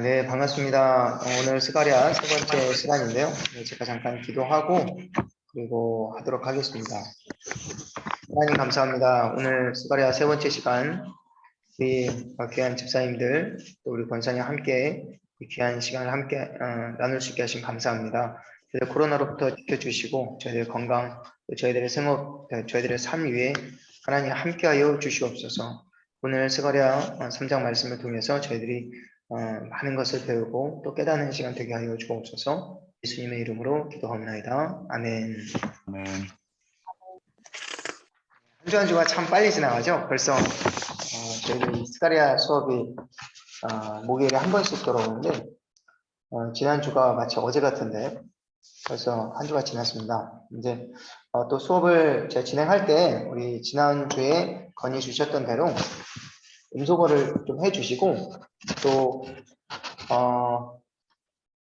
네, 반갑습니다. 오늘 스가랴 세 번째 시간인데요. 제가 잠깐 기도하고 그리고 하도록 하겠습니다. 하나님 감사합니다. 오늘 스가랴 세 번째 시간 우리 귀한 집사님들 또 우리 권사님 함께 이 귀한 시간을 함께 나눌 수 있게 하신 감사합니다. 저희들 코로나로부터 지켜주시고 저희들 건강, 또 저희들의 생업, 저희들의 삶 위에 하나님 함께하여 주시옵소서. 오늘 스가랴 3장 말씀을 통해서 저희들이 많은 것을 배우고 또 깨닫는 시간 되게 하여 주옵소서. 예수님의 이름으로 기도합니다. 아멘. 아멘. 한 주 한 주가 참 빨리 지나가죠. 벌써 저희들 스가랴 수업이 목요일에 한 번씩 들어오는데 지난주가 마치 어제 같은데 벌써 한 주가 지났습니다. 이제 또 수업을 제가 진행할 때 우리 지난주에 건의 주셨던 대로 음소거를 좀 해주시고 또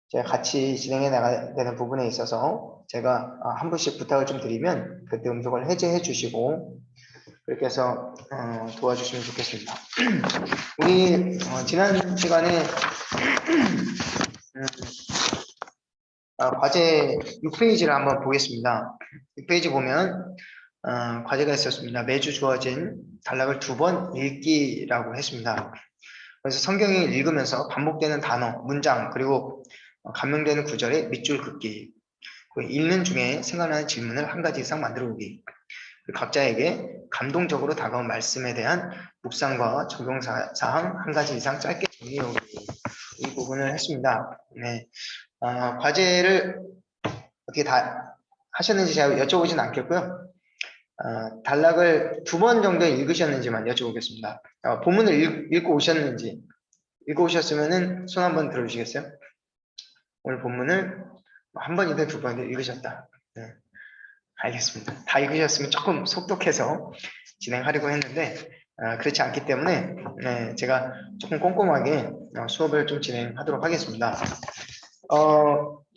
제가 같이 진행해 나가야 되는 부분에 있어서 제가 한 분씩 부탁을 좀 드리면 그때 음소거를 해제해 주시고 그렇게 해서 도와주시면 좋겠습니다. 우리 지난 시간에 과제 6페이지를 한번 보겠습니다. 6페이지 보면 과제가 있었습니다. 매주 주어진 단락을 2번 읽기라고 했습니다. 그래서 성경을 읽으면서 반복되는 단어, 문장, 그리고 감명되는 구절의 밑줄 긋기, 읽는 중에 생각나는 질문을 한 가지 이상 만들어 보기, 각자에게 감동적으로 다가온 말씀에 대한 묵상과 적용사항 한 가지 이상 짧게 정리해 오기, 이 부분을 했습니다. 네. 과제를 어떻게 다 하셨는지 제가 여쭤보진 않겠고요. 단락을 2번 정도 읽으셨는지만 여쭤보겠습니다. 본문을 읽고 오셨는지, 읽고 오셨으면은 손 한번 들어주시겠어요? 오늘 본문을 한 번이든 2번이든 읽으셨다. 네. 알겠습니다. 다 읽으셨으면 조금 속독해서 진행하려고 했는데 그렇지 않기 때문에 제가 조금 꼼꼼하게 수업을 좀 진행하도록 하겠습니다.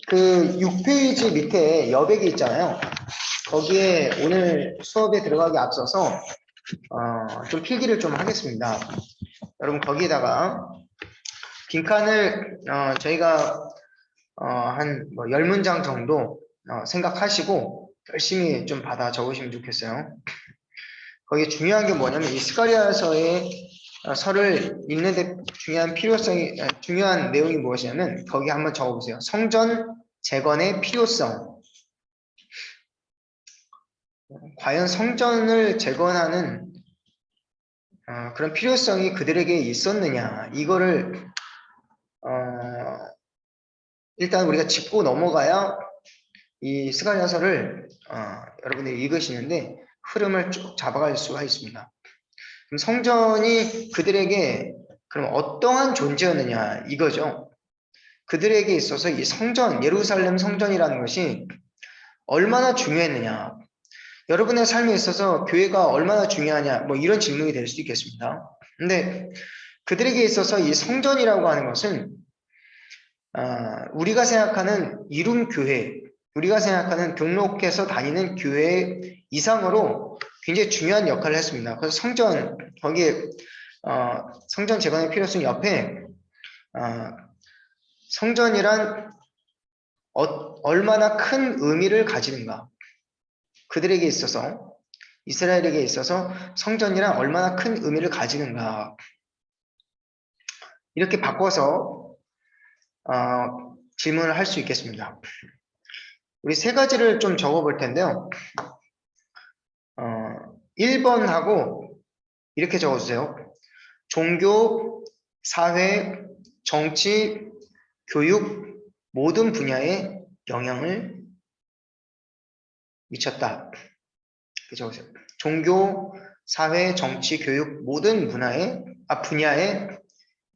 그 6페이지 밑에 여백이 있잖아요. 거기에 오늘 수업에 들어가기 앞서서 좀 필기를 좀 하겠습니다. 여러분 거기에다가 빈칸을 저희가 한 10문장 정도 생각하시고 열심히 좀 받아 적으시면 좋겠어요. 거기 중요한 게 뭐냐면 이 스가랴서의 설을 읽는데 중요한 내용이 무엇이냐면 거기 한번 적어보세요. 성전 재건의 필요성. 과연 성전을 재건하는 그런 필요성이 그들에게 있었느냐, 이거를 일단 우리가 짚고 넘어가야 이 스가랴서를 여러분들이 읽으시는데 흐름을 쭉 잡아갈 수가 있습니다. 그럼 성전이 그들에게 그럼 어떠한 존재였느냐, 이거죠. 그들에게 있어서 이 성전, 예루살렘 성전이라는 것이 얼마나 중요했느냐, 여러분의 삶에 있어서 교회가 얼마나 중요하냐, 뭐 이런 질문이 될 수도 있겠습니다. 근데 그들에게 있어서 이 성전이라고 하는 것은 우리가 생각하는 이룸 교회, 우리가 생각하는 등록해서 다니는 교회 이상으로 굉장히 중요한 역할을 했습니다. 그래서 성전, 거기에 성전 재건의 필요성 옆에 성전이란 얼마나 큰 의미를 가지는가, 그들에게 있어서, 이스라엘에게 있어서 성전이란 얼마나 큰 의미를 가지는가, 이렇게 바꿔서 질문을 할 수 있겠습니다. 우리 3가지를 좀 적어볼 텐데요. 1번하고 이렇게 적어주세요. 종교, 사회, 정치, 교육 모든 분야에 영향을 미쳤다. 이렇게 적으세요. 종교, 사회, 정치, 교육 모든 분야에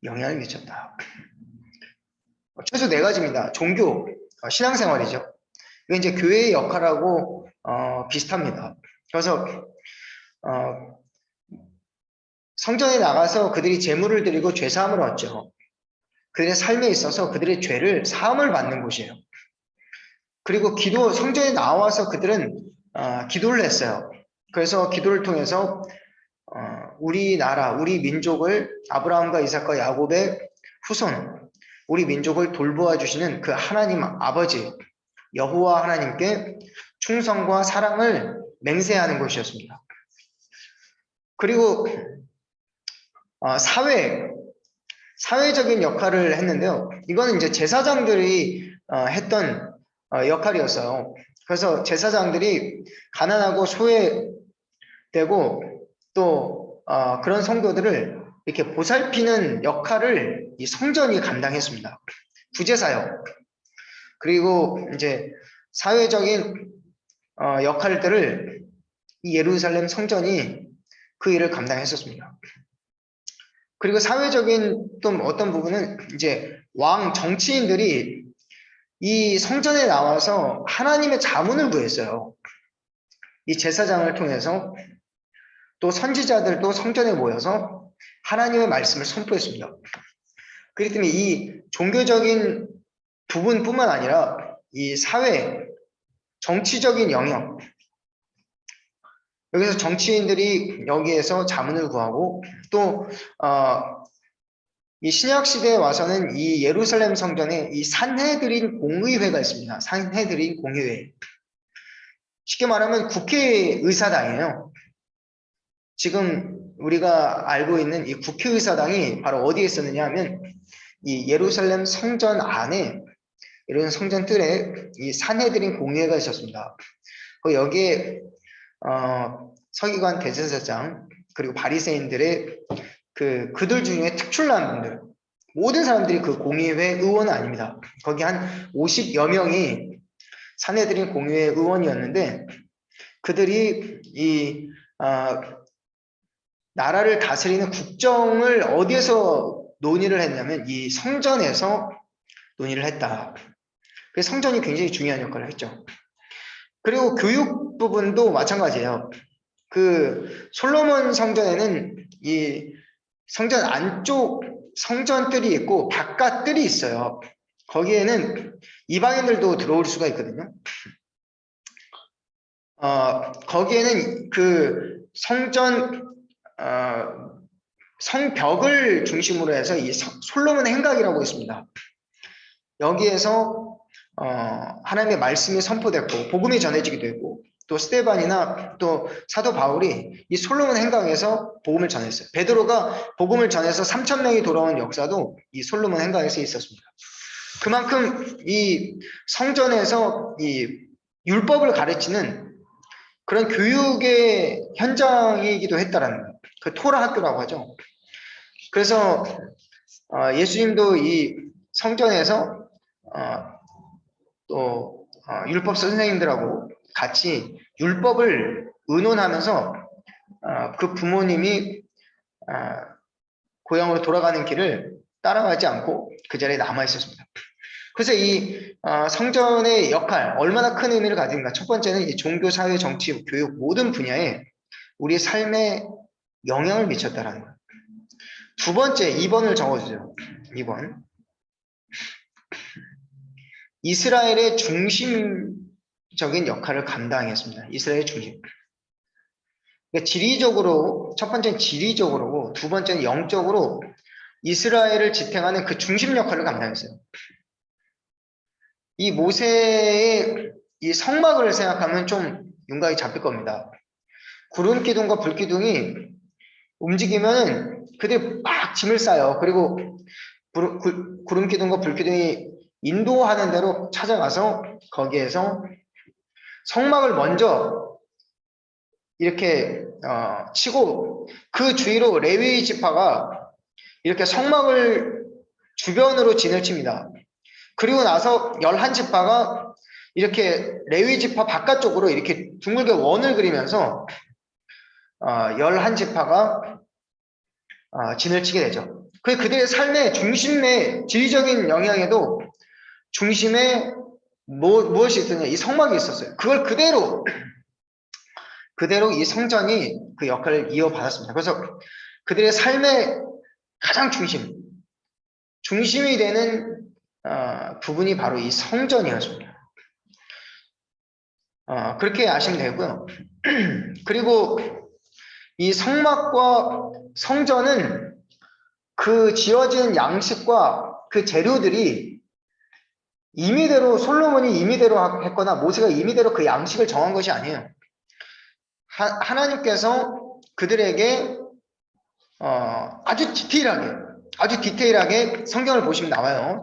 영향을 미쳤다. 최소 4가지입니다. 종교, 신앙생활이죠. 이게 이제 교회의 역할하고 비슷합니다. 그래서 성전에 나가서 그들이 제물을 드리고 죄사함을 얻죠. 그들의 삶에 있어서 그들의 죄를 사함을 받는 곳이에요. 그리고 성전에 나와서 그들은 기도를 했어요. 그래서 기도를 통해서 우리 나라, 우리 민족을 아브라함과 이삭과 야곱의 후손, 우리 민족을 돌보아 주시는 그 하나님 아버지 여호와 하나님께 충성과 사랑을 맹세하는 것이었습니다. 그리고 사회적인 역할을 했는데요. 이거는 이제 제사장들이 했던 역할이었어요. 그래서 제사장들이 가난하고 소외되고 또 그런 성도들을 이렇게 보살피는 역할을 이 성전이 감당했습니다. 구제사역 그리고 이제 사회적인 역할들을 이 예루살렘 성전이 그 일을 감당했었습니다. 그리고 사회적인 또 어떤 부분은 이제 왕 정치인들이 이 성전에 나와서 하나님의 자문을 구했어요. 이 제사장을 통해서 또 선지자들도 성전에 모여서 하나님의 말씀을 선포했습니다. 그렇기 때문에 이 종교적인 부분뿐만 아니라 이 사회, 정치적인 영역, 여기서 정치인들이 여기에서 자문을 구하고 또 이 신약 시대에 와서는 이 예루살렘 성전에 이 산헤드린 공의회가 있습니다. 산헤드린 공의회. 쉽게 말하면 국회의사당이에요. 지금 우리가 알고 있는 이 국회의사당이 바로 어디에 있었느냐 하면 이 예루살렘 성전 안에 이런 성전 뜰에 이 산헤드린 공의회가 있었습니다. 여기에 서기관 대제사장 그리고 바리새인들의 그들 중에 특출난 분들 모든 사람들이 그 공의회 의원은 아닙니다. 거기 한 50여 명이 산헤드린 공의회 의원이었는데 그들이 이 나라를 다스리는 국정을 어디에서 논의를 했냐면 이 성전에서 논의를 했다. 그래서 성전이 굉장히 중요한 역할을 했죠. 그리고 교육 부분도 마찬가지예요. 그 솔로몬 성전에는 이 성전 안쪽 성전 뜰이 있고 바깥 뜰이 있어요. 거기에는 이방인들도 들어올 수가 있거든요. 거기에는 그 성전 성벽을 중심으로 해서 이 솔로몬 행각이라고 있습니다. 여기에서 하나님의 말씀이 선포됐고 복음이 전해지기도 했고 또 스데반이나 또 사도 바울이 이 솔로몬 행각에서 복음을 전했어요. 베드로가 복음을 전해서 3,000명이 돌아온 역사도 이 솔로몬 행각에서 있었습니다. 그만큼 이 성전에서 이 율법을 가르치는 그런 교육의 현장이기도 했다라는 거예요. 그 토라 학교라고 하죠. 그래서 예수님도 이 성전에서 또 율법 선생님들하고 같이 율법을 의논하면서 그 부모님이 고향으로 돌아가는 길을 따라가지 않고 그 자리에 남아 있었습니다. 그래서 이 성전의 역할 얼마나 큰 의미를 가진가. 첫 번째는 이 종교, 사회, 정치, 교육 모든 분야에 우리 삶에 영향을 미쳤다라는 거예요. 두 번째 2번을 적어주세요. 2번. 이스라엘의 중심적인 역할을 감당했습니다. 이스라엘의 중심. 그러니까 지리적으로 첫 번째는 지리적으로고 두 번째는 영적으로 이스라엘을 지탱하는 그 중심 역할을 감당했어요. 이 모세의 이 성막을 생각하면 좀 윤곽이 잡힐 겁니다. 구름 기둥과 불 기둥이 움직이면 그들이 막 짐을 싸요. 그리고 구름 기둥과 불 기둥이 인도하는 대로 찾아가서 거기에서 성막을 먼저 이렇게 치고 그 주위로 레위 지파가 이렇게 성막을 주변으로 진을 칩니다. 그리고 나서 11지파가 이렇게 레위 지파 바깥쪽으로 이렇게 둥글게 원을 그리면서 11지파가 진을 치게 되죠. 그들의 삶의 중심의 지리적인 영향에도 중심에 무엇이 있었냐? 이 성막이 있었어요. 그걸 그대로 이 성전이 그 역할을 이어받았습니다. 그래서 그들의 삶의 가장 중심이 되는 부분이 바로 이 성전이었습니다. 그렇게 아시면 되고요. 그리고 이 성막과 성전은 그 지어진 양식과 그 재료들이 임의대로 솔로몬이 임의대로 했거나 모세가 임의대로 그 양식을 정한 것이 아니에요. 하나님께서 그들에게 아주 디테일하게 성경을 보시면 나와요.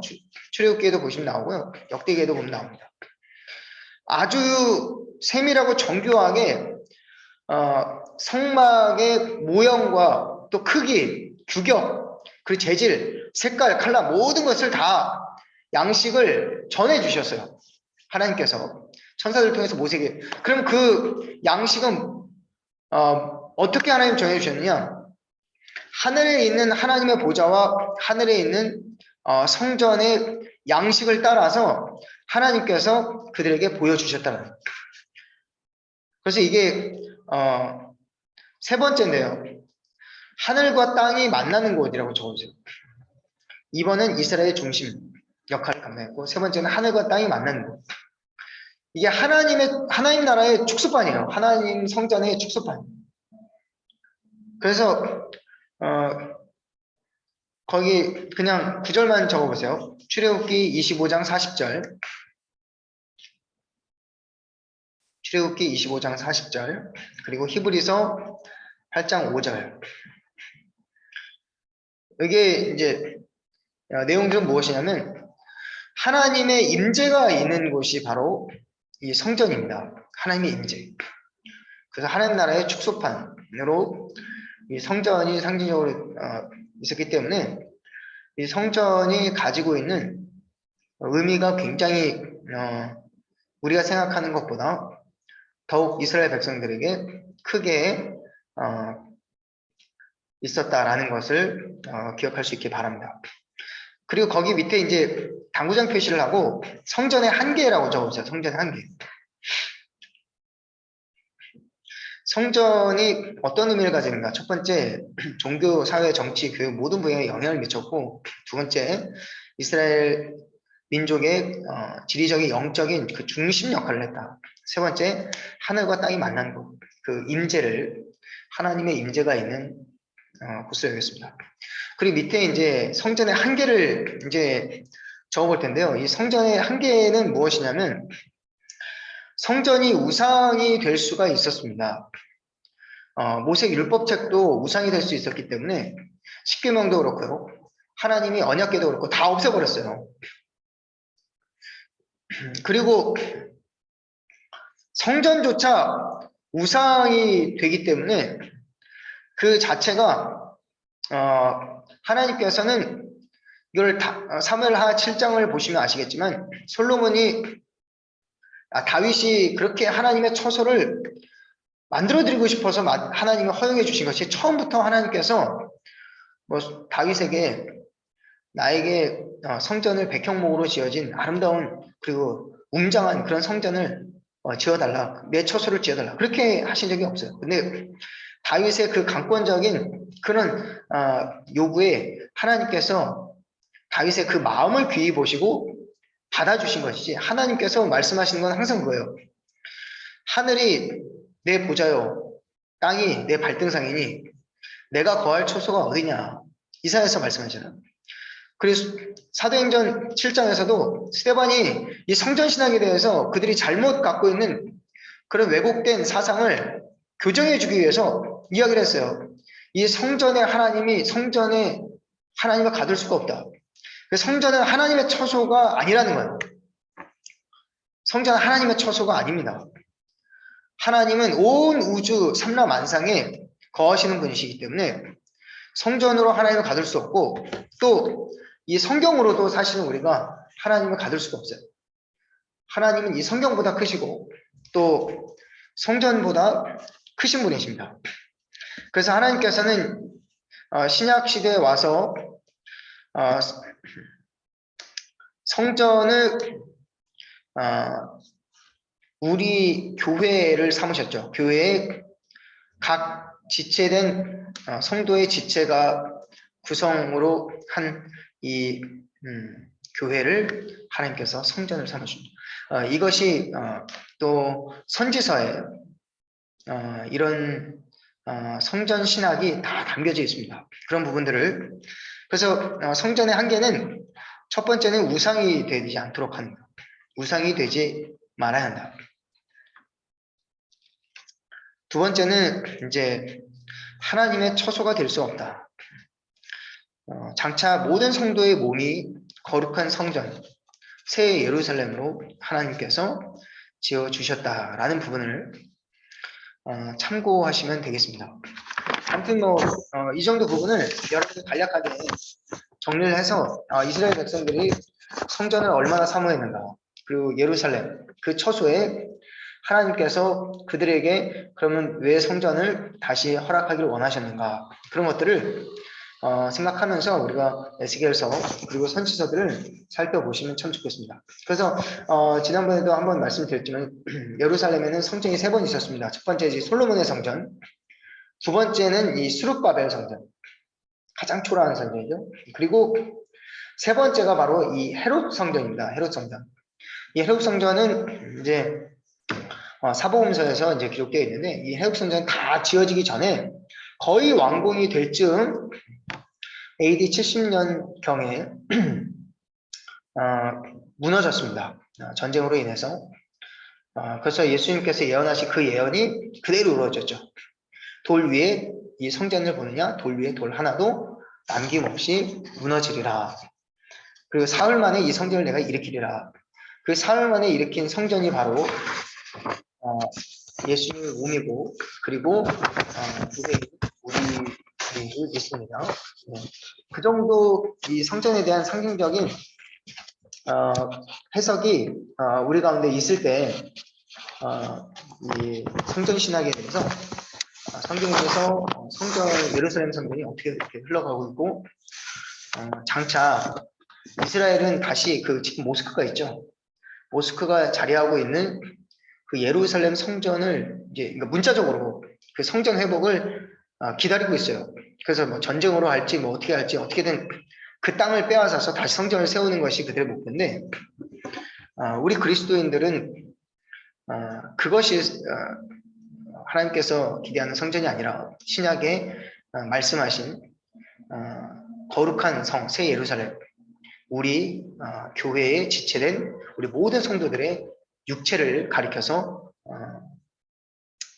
출애굽기에도 보시면 나오고요. 역대기에도 보면 나옵니다. 아주 세밀하고 정교하게 성막의 모형과 또 크기, 규격, 그리고 재질, 색깔, 컬러 모든 것을 다 양식을 전해 주셨어요. 하나님께서 천사들 통해서 모세에게. 그럼 그 양식은 어떻게 하나님 정해 주셨느냐? 하늘에 있는 하나님의 보좌와 하늘에 있는 성전의 양식을 따라서 하나님께서 그들에게 보여주셨다는 거예요. 그래서 이게 세 번째인데요. 하늘과 땅이 만나는 곳이라고 적어주세요. 2번은 이스라엘 중심 역할을 감당했고, 세 번째는 하늘과 땅이 만나는 곳. 이게 하나님 나라의 축소판이에요. 하나님 성전의 축소판. 그래서 거기 그냥 구절만 적어보세요. 출애굽기 25장 40절. 출애굽기 25장 40절. 그리고 히브리서 8장 5절. 이게 이제 내용들은 무엇이냐면 하나님의 임재가 있는 곳이 바로 이 성전입니다. 하나님의 임재. 그래서 하나님 나라의 축소판으로 이 성전이 상징적으로 있었기 때문에 이 성전이 가지고 있는 의미가 굉장히 우리가 생각하는 것보다 더욱 이스라엘 백성들에게 크게 있었다라는 것을 기억할 수 있기 바랍니다. 그리고 거기 밑에 이제 당구장 표시를 하고 성전의 한계라고 적어주세요. 성전의 한계. 성전이 어떤 의미를 가지는가? 첫 번째, 종교, 사회, 정치, 교육 모든 분야에 영향을 미쳤고, 두 번째, 이스라엘 민족의 지리적인 영적인 그 중심 역할을 했다. 세 번째, 하늘과 땅이 만난 곳, 그 임재를 하나님의 임재가 있는 곳을 여겼습니다. 그리고 밑에 이제 성전의 한계를 이제 적어볼 텐데요. 이 성전의 한계는 무엇이냐면 성전이 우상이 될 수가 있었습니다. 모세 율법책도 우상이 될 수 있었기 때문에 십계명도 그렇고요. 하나님이 언약궤도 그렇고 다 없애버렸어요. 그리고 성전조차 우상이 되기 때문에 그 자체가 하나님께서는 이걸 사무엘하 7장을 보시면 아시겠지만 솔로몬이 다윗이 그렇게 하나님의 처소를 만들어드리고 싶어서 하나님이 허용해 주신 것이 처음부터 하나님께서 다윗에게 나에게 성전을 백형목으로 지어진 아름다운 그리고 웅장한 그런 성전을 지어달라. 내 처소를 지어달라. 그렇게 하신 적이 없어요. 근데 다윗의 그 강권적인 그런 요구에 하나님께서 다윗의 그 마음을 귀히 보시고 받아주신 것이지 하나님께서 말씀하시는 건 항상 그거예요. 하늘이 내 보좌요 땅이 내 발등상이니 내가 거할 처소가 어디냐. 이사야서 말씀하잖아요. 그래서 사도행전 7장에서도 스데반이 이 성전신학에 대해서 그들이 잘못 갖고 있는 그런 왜곡된 사상을 교정해 주기 위해서 이야기를 했어요. 이 성전에 성전에 하나님을 가둘 수가 없다. 성전은 하나님의 처소가 아니라는 거예요. 성전은 하나님의 처소가 아닙니다. 하나님은 온 우주 삼라만상에 거하시는 분이시기 때문에 성전으로 하나님을 가둘 수 없고 또 이 성경으로도 사실은 우리가 하나님을 가둘 수가 없어요. 하나님은 이 성경보다 크시고 또 성전보다 크신 분이십니다. 그래서 하나님께서는 신약 시대에 와서 성전을 우리 교회를 삼으셨죠. 교회의 각 지체된 성도의 지체가 구성으로 한 이 교회를 하나님께서 성전을 삼으십니다. 이것이 또 선지서에 이런 성전 신학이 다 담겨져 있습니다. 그런 부분들을 그래서 성전의 한계는 첫 번째는 우상이 되지 않도록 하는 것. 우상이 되지 말아야 한다. 두 번째는 이제 하나님의 처소가 될 수 없다. 장차 모든 성도의 몸이 거룩한 성전, 새 예루살렘으로 하나님께서 지어주셨다라는 부분을 참고하시면 되겠습니다. 아무튼 이 정도 부분을 여러분들 간략하게 정리를 해서 이스라엘 백성들이 성전을 얼마나 사모했는가, 그리고 예루살렘 그 처소에 하나님께서 그들에게 그러면 왜 성전을 다시 허락하기를 원하셨는가, 그런 것들을 생각하면서 우리가 에스겔서 그리고 선지서들을 살펴보시면 참 좋겠습니다. 그래서 지난번에도 한번 말씀드렸지만 예루살렘에는 성전이 3번 있었습니다. 첫 번째 솔로몬의 성전, 두 번째는 이 수룹바벨 성전, 가장 초라한 성전이죠. 그리고 세 번째가 바로 이 헤롯 성전입니다. 헤롯 성전. 이 헤롯 성전은 이제 사복음서에서 이제 기록되어 있는데, 이 헤롯 성전 다 지어지기 전에 거의 완공이 될 즈음 AD 70년경에 무너졌습니다. 전쟁으로 인해서. 그래서 예수님께서 예언하신 그 예언이 그대로 이루어졌죠. 돌 위에 이 성전을 보느냐, 돌 위에 돌 하나도 남김없이 무너지리라. 그리고 사흘 만에 이 성전을 내가 일으키리라. 그 사흘 만에 일으킨 성전이 바로 예수님의 몸이고, 그리고 우리 믿습니다. 네. 그 정도 이 성전에 대한 상징적인 해석이 우리 가운데 있을 때 이 성전 신학에 대해서 성경에서 성전, 예루살렘 성전이 어떻게 이렇게 흘러가고 있고, 장차 이스라엘은 다시 지금 모스크가 있죠. 모스크가 자리하고 있는 그 예루살렘 성전을 이제 그러니까 문자적으로 그 성전 회복을 기다리고 있어요. 그래서 뭐 전쟁으로 할지 뭐 어떻게 할지 어떻게든 그 땅을 빼앗아서 다시 성전을 세우는 것이 그들의 목표인데, 우리 그리스도인들은 그것이 하나님께서 기대하는 성전이 아니라 신약에 말씀하신 거룩한 성, 새 예루살렘, 우리 교회에 지체된 우리 모든 성도들의 육체를 가리켜서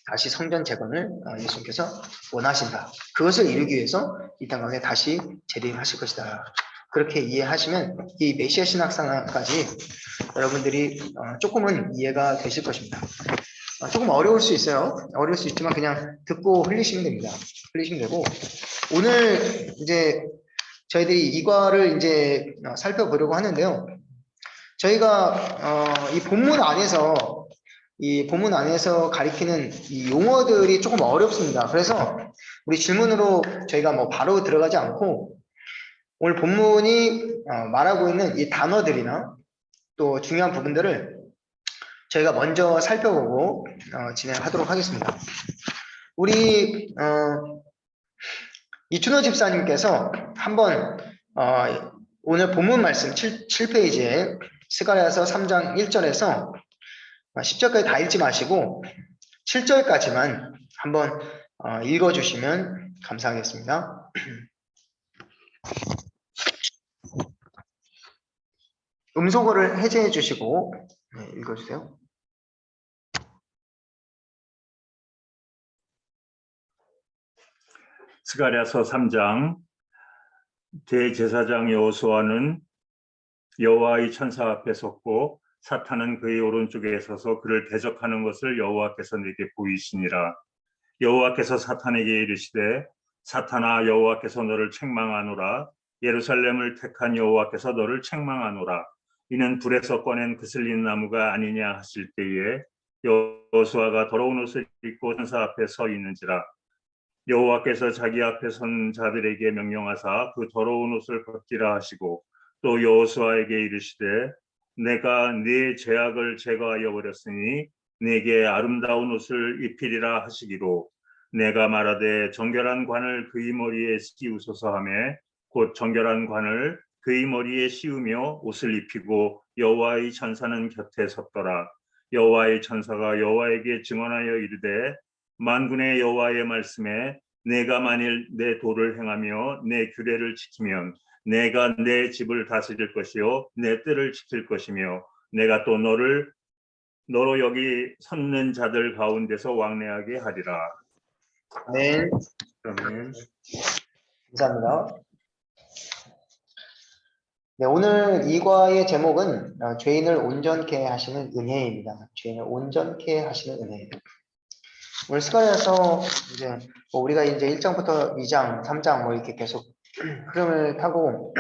다시 성전 재건을 예수님께서 원하신다. 그것을 이루기 위해서 이 땅 가운데 다시 재림하실 것이다. 그렇게 이해하시면 이 메시아 신학상까지 여러분들이 조금은 이해가 되실 것입니다. 조금 어려울 수 있어요. 어려울 수 있지만 그냥 듣고 흘리시면 됩니다. 흘리시면 되고, 오늘 이제 저희들이 이과를 이제 살펴보려고 하는데요. 저희가 이 본문 안에서 가리키는 이 용어들이 조금 어렵습니다. 그래서 우리 질문으로 저희가 뭐 바로 들어가지 않고 오늘 본문이 말하고 있는 이 단어들이나 또 중요한 부분들을 저희가 먼저 살펴보고 진행하도록 하겠습니다. 우리 이춘호 집사님께서 한번 오늘 본문 말씀 7페이지에 스가랴서 3장 1절에서 10절까지 다 읽지 마시고 7절까지만 한번 읽어주시면 감사하겠습니다. 음소거를 해제해 주시고 읽어주세요. 스가랴서 3장. 대제사장 여호수아는 여호와의 천사 앞에 섰고 사탄은 그의 오른쪽에 서서 그를 대적하는 것을 여호와께서 내게 보이시니라. 여호와께서 사탄에게 이르시되 사탄아, 여호와께서 너를 책망하노라. 예루살렘을 택한 여호와께서 너를 책망하노라. 이는 불에서 꺼낸 그슬린 나무가 아니냐 하실 때에 여호수아가 더러운 옷을 입고 천사 앞에 서 있는지라. 여호와께서 자기 앞에 선 자들에게 명령하사 그 더러운 옷을 벗기라 하시고, 또 여호수아에게 이르시되 내가 네 죄악을 제거하여 버렸으니 네게 아름다운 옷을 입히리라 하시기로, 내가 말하되 정결한 관을 그의 머리에 씌우소서 하매 곧 정결한 관을 그의 머리에 씌우며 옷을 입히고 여호와의 천사는 곁에 섰더라. 여호와의 천사가 여호와에게 증언하여 이르되 만군의 여호와의 말씀에 내가 만일 내 도를 행하며 내 규례를 지키면 내가 내 집을 다스릴 것이요 내 뜰을 지킬 것이며 내가 또 너로 여기 섰는 자들 가운데서 왕래하게 하리라. 네, 아멘. 감사합니다. 네, 오늘 이과의 제목은 죄인을 온전케 하시는 은혜입니다. 죄인을 온전케 하시는 은혜. 오늘 스가랴서 이제 우리가 이제 1장부터 2장, 3장 뭐 이렇게 계속 흐름을 타고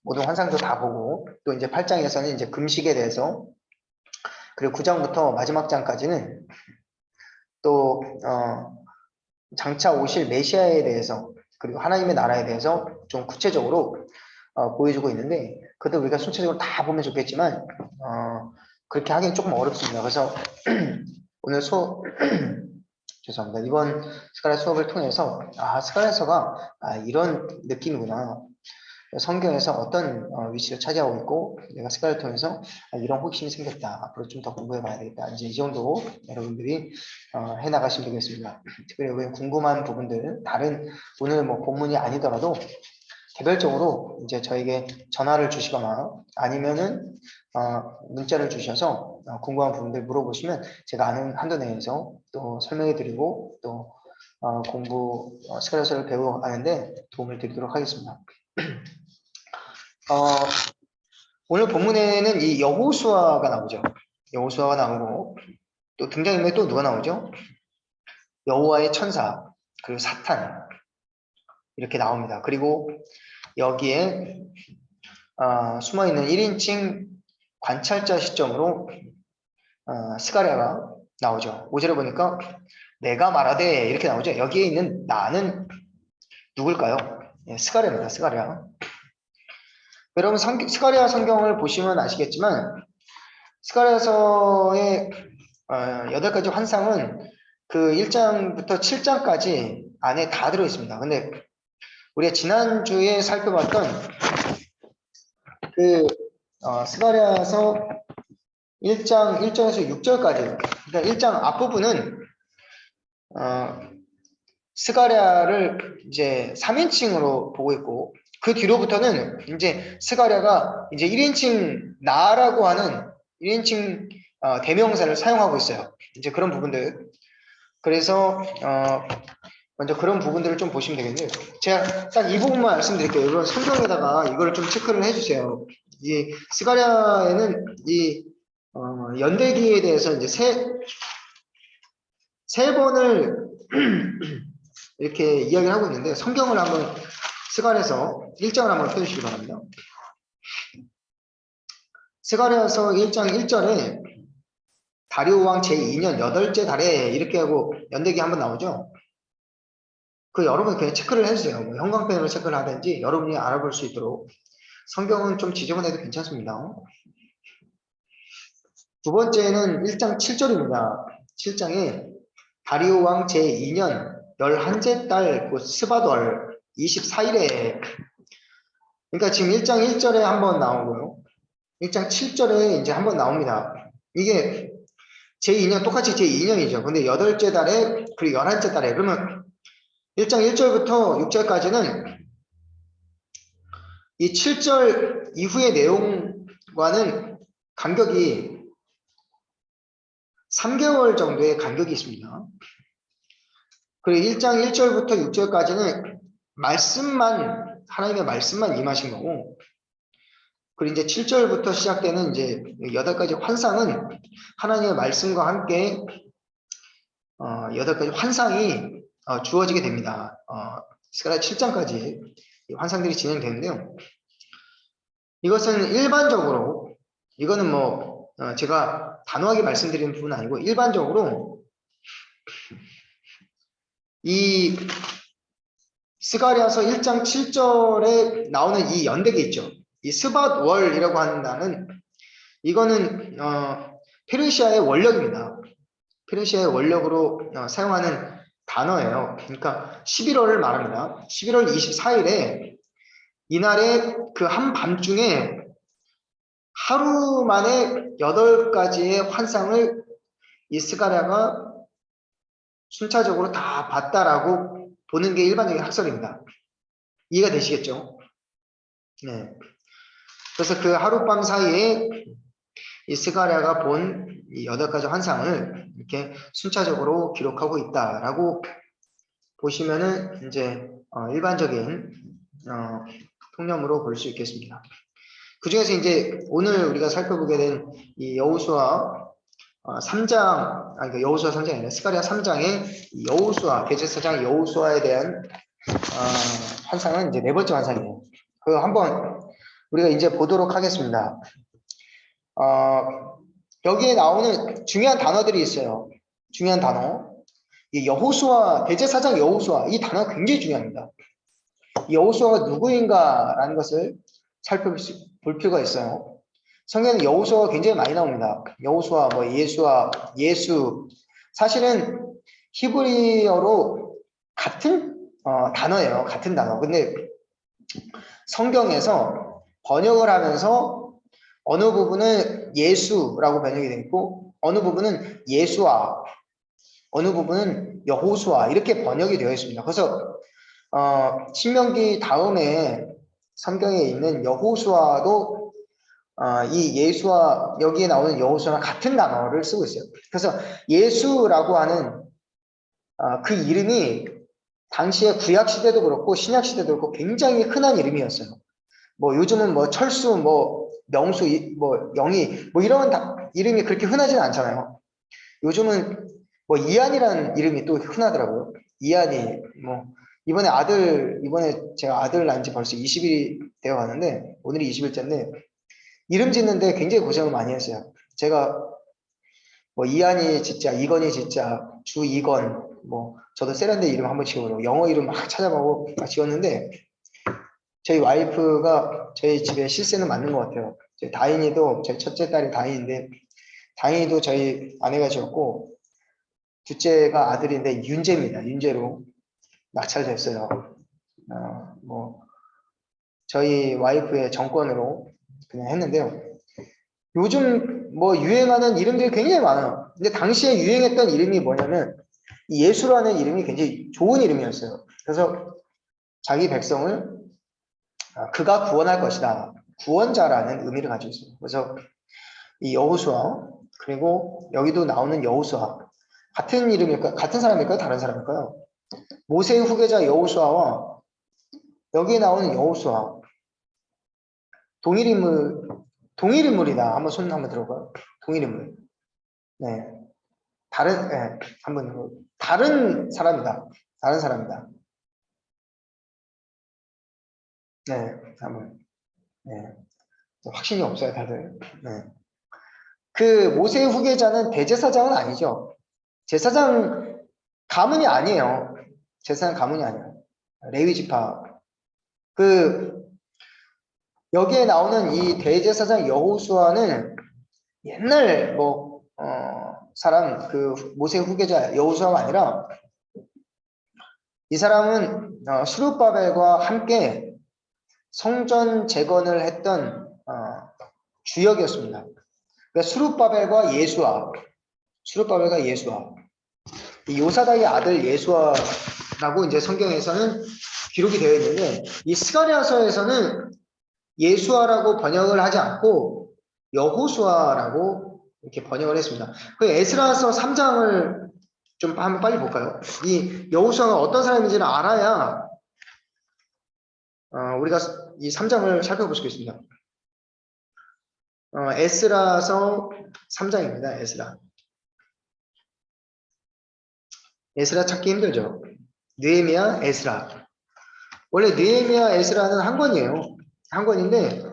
모든 환상도 다 보고 또 이제 8장에서는 이제 금식에 대해서 그리고 9장부터 마지막 장까지는 또 장차 오실 메시아에 대해서 그리고 하나님의 나라에 대해서 좀 구체적으로 보여주고 있는데 그것도 우리가 순차적으로 다 보면 좋겠지만 그렇게 하기는 조금 어렵습니다. 그래서 오늘 죄송합니다. 이번 스가랴 수업을 통해서 스가랴서가 이런 느낌이구나. 성경에서 어떤 위치를 차지하고 있고 내가 스가랴를 통해서 이런 호기심이 생겼다. 앞으로 좀 더 공부해 봐야 되겠다. 이제 이 정도 여러분들이 해나가시면 되겠습니다. 특별히 여기 궁금한 부분들 다른 오늘 뭐 본문이 아니더라도 개별적으로 이제 저에게 전화를 주시거나 아니면은 문자를 주셔서 궁금한 부분들 물어보시면 제가 아는 한도 내에서 또 설명해 드리고 또 스가랴서를 배워가는데 도움을 드리도록 하겠습니다. 오늘 본문에는 이 여호수아가 나오죠. 여호수아가 나오고 또 등장인물에 또 누가 나오죠? 여호와의 천사 그리고 사탄 이렇게 나옵니다. 그리고 여기에 숨어있는 1인칭 관찰자 시점으로 스가랴가 나오죠. 5절에 보니까 내가 말하되 이렇게 나오죠. 여기에 있는 나는 누굴까요? 스가랴입니다. 스가랴. 여러분 스가랴 성경을 보시면 아시겠지만 스가랴서의 8가지 환상은 그 1장부터 7장까지 안에 다 들어있습니다. 근데 우리가 지난주에 살펴봤던 그 스가랴서 1장 1절에서 6절까지 그러니까 1장 앞부분은 스가랴를 이제 3인칭으로 보고 있고 그 뒤로부터는 이제 스가랴가 이제 1인칭 나라고 하는 1인칭 대명사를 사용하고 있어요. 이제 그런 부분들. 그래서 먼저 그런 부분들을 좀 보시면 되겠네요. 제가 딱 이 부분만 말씀드릴게요. 여러분 성경에다가 이걸 좀 체크를 해주세요. 이 스가랴에는 이 연대기에 대해서 이제 세 번을 이렇게 이야기를 하고 있는데 성경을 한번 스가랴서 1장을 한번 펴주시기 바랍니다. 스가랴서 1장 1절에 다리오 왕 제2년 8째 달에 이렇게 하고 연대기 한번 나오죠. 그 여러분 그냥 체크를 해주세요. 뭐 형광펜으로 체크를 하든지 여러분이 알아볼 수 있도록 성경은 좀 지저분해도 괜찮습니다. 두 번째는 1장 7절입니다. 7장에 다리오 왕 제2년 11째 달 곧 스바돌 24일에 그러니까 지금 1장 1절에 한번 나오고요. 1장 7절에 이제 한번 나옵니다. 이게 제2년 똑같이 제2년이죠. 근데 8째 달에 그리고 11째 달에 그러면 1장 1절부터 6절까지는 이 7절 이후의 내용과는 간격이 3개월 정도의 간격이 있습니다. 그리고 1장 1절부터 6절까지는 하나님의 말씀만 임하신 거고 그리고 이제 7절부터 시작되는 이제 8가지 환상은 하나님의 말씀과 함께 8가지 환상이 주어지게 됩니다. 스가랴 7장까지 환상들이 진행되는데요. 이것은 일반적으로 이거는 뭐 제가 단호하게 말씀드리는 부분은 아니고 일반적으로 이 스가랴서 1장 7절에 나오는 이 연대기 있죠. 이 스밧월이라고 하는 단어는 이거는 페르시아의 원력입니다. 페르시아의 원력으로 사용하는 단어예요. 그러니까 11월을 말합니다. 11월 24일에 이날에 그 한밤중에 하루 만에 8가지의 환상을 이 스가랴가 순차적으로 다 봤다라고 보는 게 일반적인 학설입니다. 이해가 되시겠죠? 네. 그래서 그 하룻밤 사이에 이 스가랴가 본 이 8가지 환상을 이렇게 순차적으로 기록하고 있다라고 보시면은 이제 일반적인 통념으로 볼 수 있겠습니다. 그 중에서 이제 오늘 우리가 살펴보게 된 이 여호수아 3장, 그러니까 여호수아 3장이 아니라 스가랴 3장의 여호수아, 대제사장 여호수아에 대한 환상은 이제 4번째 환상이에요. 그거 한번 우리가 이제 보도록 하겠습니다. 여기에 나오는 중요한 단어들이 있어요. 중요한 단어. 이 여호수아, 대제사장 여호수아, 이 단어가 굉장히 중요합니다. 이 여호수아가 누구인가라는 것을 살펴볼 필요가 있어요. 성경에는 여호수아가 굉장히 많이 나옵니다. 여호수아, 뭐 예수아, 예수. 사실은 히브리어로 같은 단어예요. 같은 단어. 근데 성경에서 번역을 하면서 어느 부분은 예수라고 번역이 되어 있고 어느 부분은 예수아, 어느 부분은 여호수아 이렇게 번역이 되어 있습니다. 그래서 신명기 다음에 성경에 있는 여호수아도 이 예수와 여기에 나오는 여호수아랑 같은 단어를 쓰고 있어요. 그래서 예수라고 하는 그 이름이 당시에 구약 시대도 그렇고 신약 시대도 그렇고 굉장히 흔한 이름이었어요. 뭐 요즘은 뭐 철수, 뭐 명수, 뭐 영희 뭐 이런 이름이 그렇게 흔하지는 않잖아요. 요즘은 뭐 이한이라는 이름이 또 흔하더라고요. 이한이 뭐 이번에 제가 아들 낳은 지 벌써 20일이 되어 가는데 오늘이 20일째인데 이름 짓는데 굉장히 고생을 많이 했어요. 제가 뭐 이한이 진짜 이건이 진짜 주이건 뭐 저도 세련된 이름 한번 지어보려고 영어 이름 막 찾아보고 막 지었는데 저희 와이프가 저희 집에 실세는 맞는 것 같아요. 다인이도 제 첫째 딸이 다인인데 다인이도 저희 아내가 지었고 둘째가 아들인데 윤재입니다. 윤재로 낙찰됐어요. 뭐 저희 와이프의 정권으로 그냥 했는데요. 요즘 뭐 유행하는 이름들이 굉장히 많아요. 근데 당시에 유행했던 이름이 뭐냐면 이 예수라는 이름이 굉장히 좋은 이름이었어요. 그래서 자기 백성을 그가 구원할 것이다. 구원자라는 의미를 가지고 있습니다. 그래서 이 여호수아 그리고 여기도 나오는 여호수아 같은 이름일까요? 같은 사람일까요? 다른 사람일까요? 모세의 후계자 여호수아와 여기에 나오는 여호수아 동일 인물이다. 한번 손 한번 들어봐요. 동일 인물. 네, 다른 사람이다. 다른 사람이다. 네, 한번 네, 확신이 없어요, 다들. 네. 그 모세의 후계자는 대제사장은 아니죠. 제사장 가문이 아니에요. 제사장 가문이 아니에요. 레위 지파. 그 여기에 나오는 이 대제사장 여호수아는 옛날 뭐 사람 그 모세 후계자 여호수아가 아니라 이 사람은 스룹바벨과 함께 성전 재건을 했던 주역이었습니다. 그러니까 스룹바벨과 예수아 이 요사닥의 아들 예수아라고 이제 성경에서는 기록이 되어 있는데 이 스가랴서에서는 예수아라고 번역을 하지 않고 여호수아라고 이렇게 번역을 했습니다. 그 에스라서 3장을 좀 한번 빨리 볼까요? 이 여호수아가 어떤 사람인지를 알아야 우리가 이 3장을 살펴볼 수 있습니다. 에스라서 3장입니다. 에스라 찾기 힘들죠. 느헤미야, 에스라. 원래 느헤미야, 에스라는 한 권이에요. 한 권인데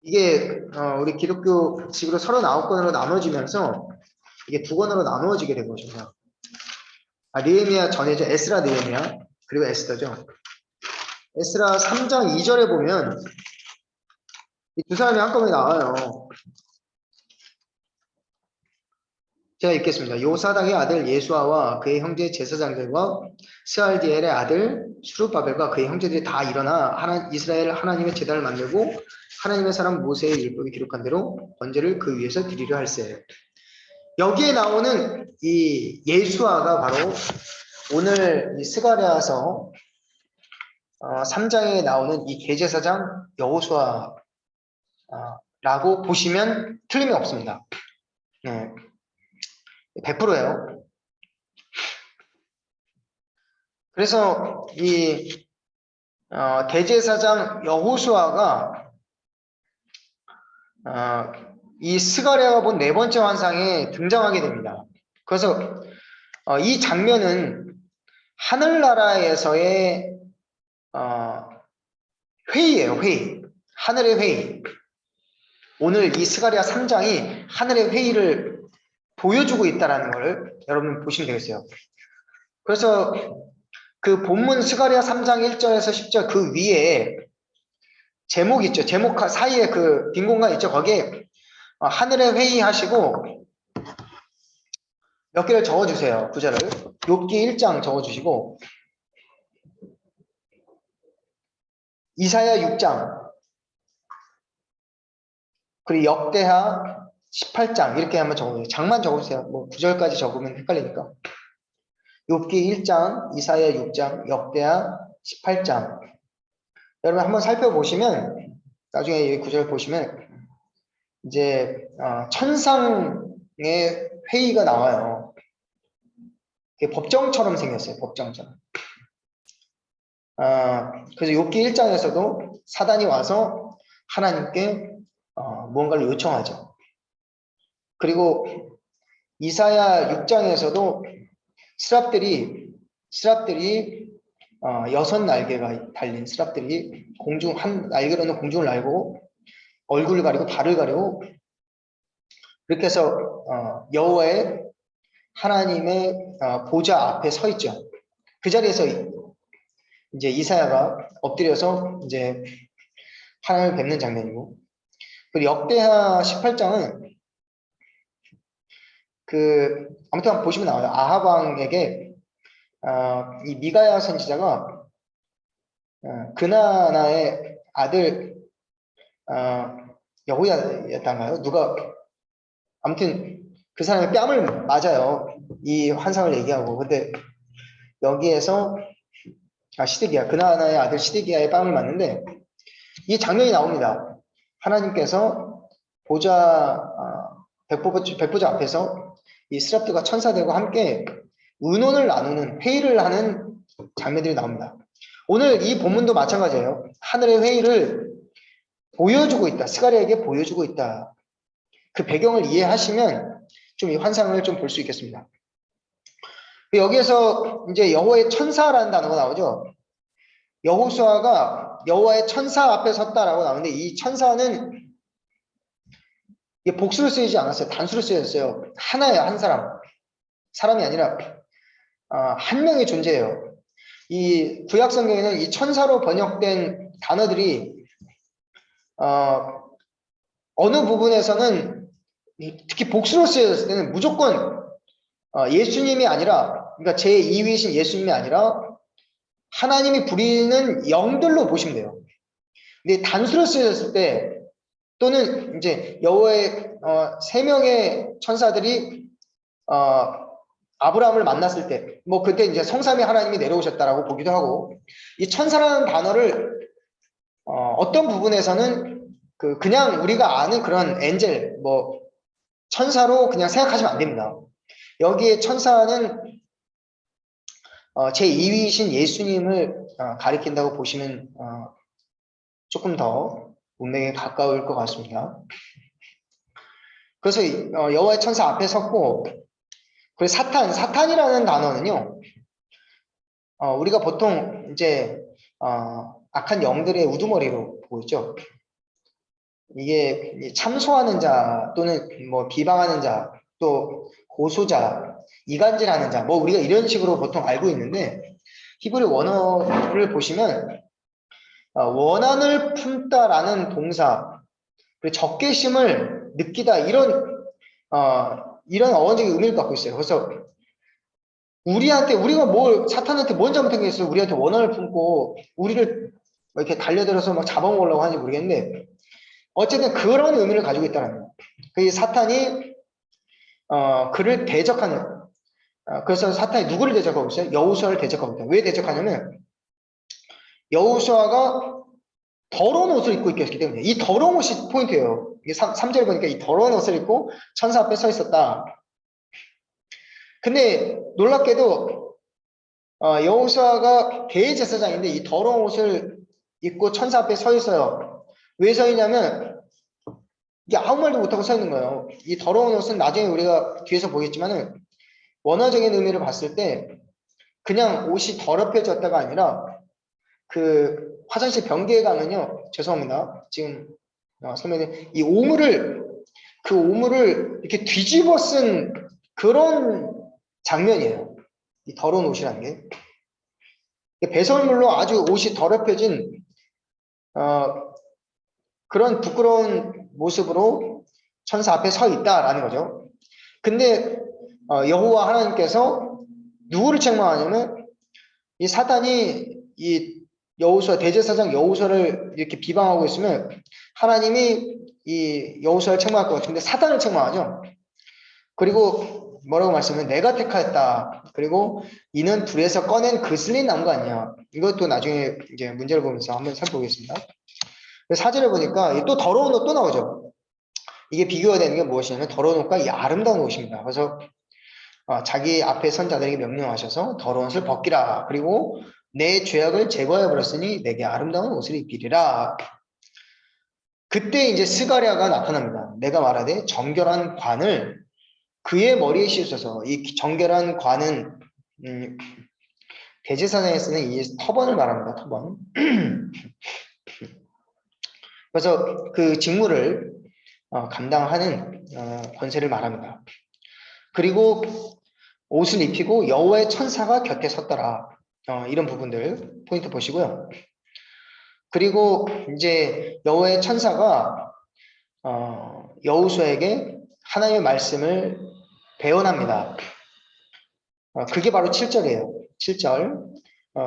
이게 우리 기독교식으로 39권으로 나눠지면서 이게 2권으로 나누어지게 된 것입니다. 느헤미야 전에죠. 에스라 느헤미야 그리고 에스더죠. 에스라 3장 2절에 보면 이 두 사람이 한꺼번에 나와요. 제가 읽겠습니다. 요사닥의 아들 예수아와 그의 형제 제사장들과 스알디엘의 아들 수룹바벨과 그의 형제들이 다 일어나 이스라엘 하나님의 제단을 만들고 하나님의 사람 모세의 율법이 기록한 대로 번제를 그 위에서 드리려 할세. 여기에 나오는 이 예수아가 바로 오늘 이 스가랴서 3장에 나오는 이 대제사장 여호수아 라고 보시면 틀림이 없습니다. 네, 100%예요. 그래서 이 대제사장 여호수아가 이 스가랴가 본 네 번째 환상에 등장하게 됩니다. 그래서 이 장면은 하늘나라에서의 회의예요, 회의. 하늘의 회의. 오늘 이 스가랴 3장이 하늘의 회의를 보여주고 있다는 걸 여러분 보시면 되겠어요. 그래서 그 본문 스가랴 3장 1절에서 10절 그 위에 제목 있죠. 제목 사이에 그 빈 공간 있죠. 거기에 하늘의 회의 하시고 몇 개를 적어주세요. 구절을. 욥기 1장 적어주시고 이사야 6장 그리고 역대하 18장 이렇게 한번 적어주세요. 장만 적어주세요. 뭐 9절까지 적으면 헷갈리니까. 욥기 1장, 이사야 6장, 역대하 18장. 여러분 한번 살펴보시면 나중에 이 구절 보시면 이제 천상의 회의가 나와요. 법정처럼 생겼어요. 법정처럼. 그래서 욥기 1장에서도 사단이 와서 하나님께 무언가를 요청하죠. 그리고 이사야 6장에서도 스랍들이 6날개가 달린 스랍들이 한 날개로는 공중을 날고 얼굴을 가리고 발을 가리고 그렇게 해서 여호와의 하나님의 보좌 앞에 서 있죠. 그 자리에서 이제 이사야가 엎드려서 이제 하나님을 뵙는 장면이고, 그리고 역대하 18장은 아무튼 한번 보시면 나와요. 아합 왕에게 이 미가야 선지자가 그나나의 아들 여호야였단가요? 누가 아무튼 그 사람의 뺨을 맞아요. 이 환상을 얘기하고. 근데 여기에서 시드기야 그나나의 아들 시드기야의 뺨을 맞는데 이 장면이 나옵니다. 하나님께서 보좌 백보자 앞에서 이 스랍들과 천사들과 함께 의논을 나누는 회의를 하는 장면들이 나옵니다. 오늘 이 본문도 마찬가지예요. 하늘의 회의를 보여주고 있다. 스가랴에게 보여주고 있다. 그 배경을 이해하시면 좀 이 환상을 좀 볼 수 있겠습니다. 여기에서 이제 여호와의 천사라는 단어가 나오죠. 여호수아가 여호와의 천사 앞에 섰다라고 나오는데 이 천사는 복수로 쓰이지 않았어요. 단수로 쓰였어요. 하나예요. 한 사람. 사람이 아니라 한 명의 존재예요. 이 구약 성경에는 이 천사로 번역된 단어들이 어느 부분에서는 특히 복수로 쓰였을 때는 무조건 예수님이 아니라 그러니까 제2위이신 예수님이 아니라 하나님이 부리는 영들로 보시면 돼요. 근데 단수로 쓰였을 때 또는 이제 여호와의 3명의 천사들이 아브라함을 만났을 때 뭐 그때 이제 성삼위 하나님이 내려오셨다라고 보기도 하고 이 천사라는 단어를 어떤 부분에서는 그냥 우리가 아는 그런 엔젤 뭐 천사로 그냥 생각하시면 안 됩니다. 여기에 천사는 제2위이신 예수님을 가리킨다고 보시면 조금 더 운명에 가까울 것 같습니다. 그래서 여호와의 천사 앞에 섰고 그리고 사탄이라는 단어는요. 우리가 보통 이제 악한 영들의 우두머리로 보고 있죠. 이게 참소하는 자 또는 뭐 비방하는 자 또 고소자 이간질하는 자 뭐 우리가 이런 식으로 보통 알고 있는데 히브리 원어를 보시면 원한을 품다라는 동사 그리고 적개심을 느끼다 이런 어원적인 의미를 갖고 있어요. 그래서 우리가 사탄한테 뭔 잘못한 게 있어요? 우리한테 원한을 품고 우리를 이렇게 달려들어서 막 잡아먹으려고 하는지 모르겠는데 어쨌든 그런 의미를 가지고 있다는 거예요. 그 사탄이 그를 대적하는 그래서 사탄이 누구를 대적하고 있어요? 여호수아를 대적하고 있다. 왜 대적하냐면 여호수아가 더러운 옷을 입고 있기 때문에 이 더러운 옷이 포인트예요. 이게 3절 보니까 이 더러운 옷을 입고 천사 앞에 서 있었다. 근데 놀랍게도 여호수아가 대제사장인데 이 더러운 옷을 입고 천사 앞에 서 있어요. 왜 서 있냐면 이게 아무 말도 못하고 서 있는 거예요. 이 더러운 옷은 나중에 우리가 뒤에서 보겠지만은 원어적인 의미를 봤을 때 그냥 옷이 더럽혀졌다가 아니라 그 화장실 변기에 가면요. 죄송합니다. 지금 설명해 이 오물을 그 오물을 이렇게 뒤집어 쓴 그런 장면이에요. 이 더러운 옷이라는 게 배설물로 아주 옷이 더럽혀진 그런 부끄러운 모습으로 천사 앞에 서 있다라는 거죠. 근데 여호와 하나님께서 누구를 책망하냐면 이 사단이 이 여호수아 대제사장 여호수아를 이렇게 비방하고 있으면 하나님이 이 여호수아를 책망할 것 같은데 사단을 책망하죠. 그리고 뭐라고 말씀하면 내가 택하였다. 그리고 이는 불에서 꺼낸 그슬린 나무가 아니야. 이것도 나중에 이제 문제를 보면서 한번 살펴보겠습니다. 4절에 보니까 또 더러운 옷 또 나오죠. 이게 비교가 되는 게 무엇이냐면 더러운 옷과 이 아름다운 옷입니다. 그래서 자기 앞에 선 자들에게 명령하셔서 더러운 옷을 벗기라. 그리고 내 죄악을 제거해 버렸으니 내게 아름다운 옷을 입히리라. 그때 이제 스가랴가 나타납니다. 내가 말하되 정결한 관을 그의 머리에 씌우셔서 이 정결한 관은 대제사장에 쓰는 이 터번을 말합니다. 터번. 그래서 그 직무를 감당하는 권세를 말합니다. 그리고 옷을 입히고 여호와의 천사가 곁에 섰더라. 이런 부분들 포인트 보시고요. 그리고 이제 여호와의 천사가 여호수아에게 하나님의 말씀을 배언합니다. 그게 바로 7절이에요. 7절.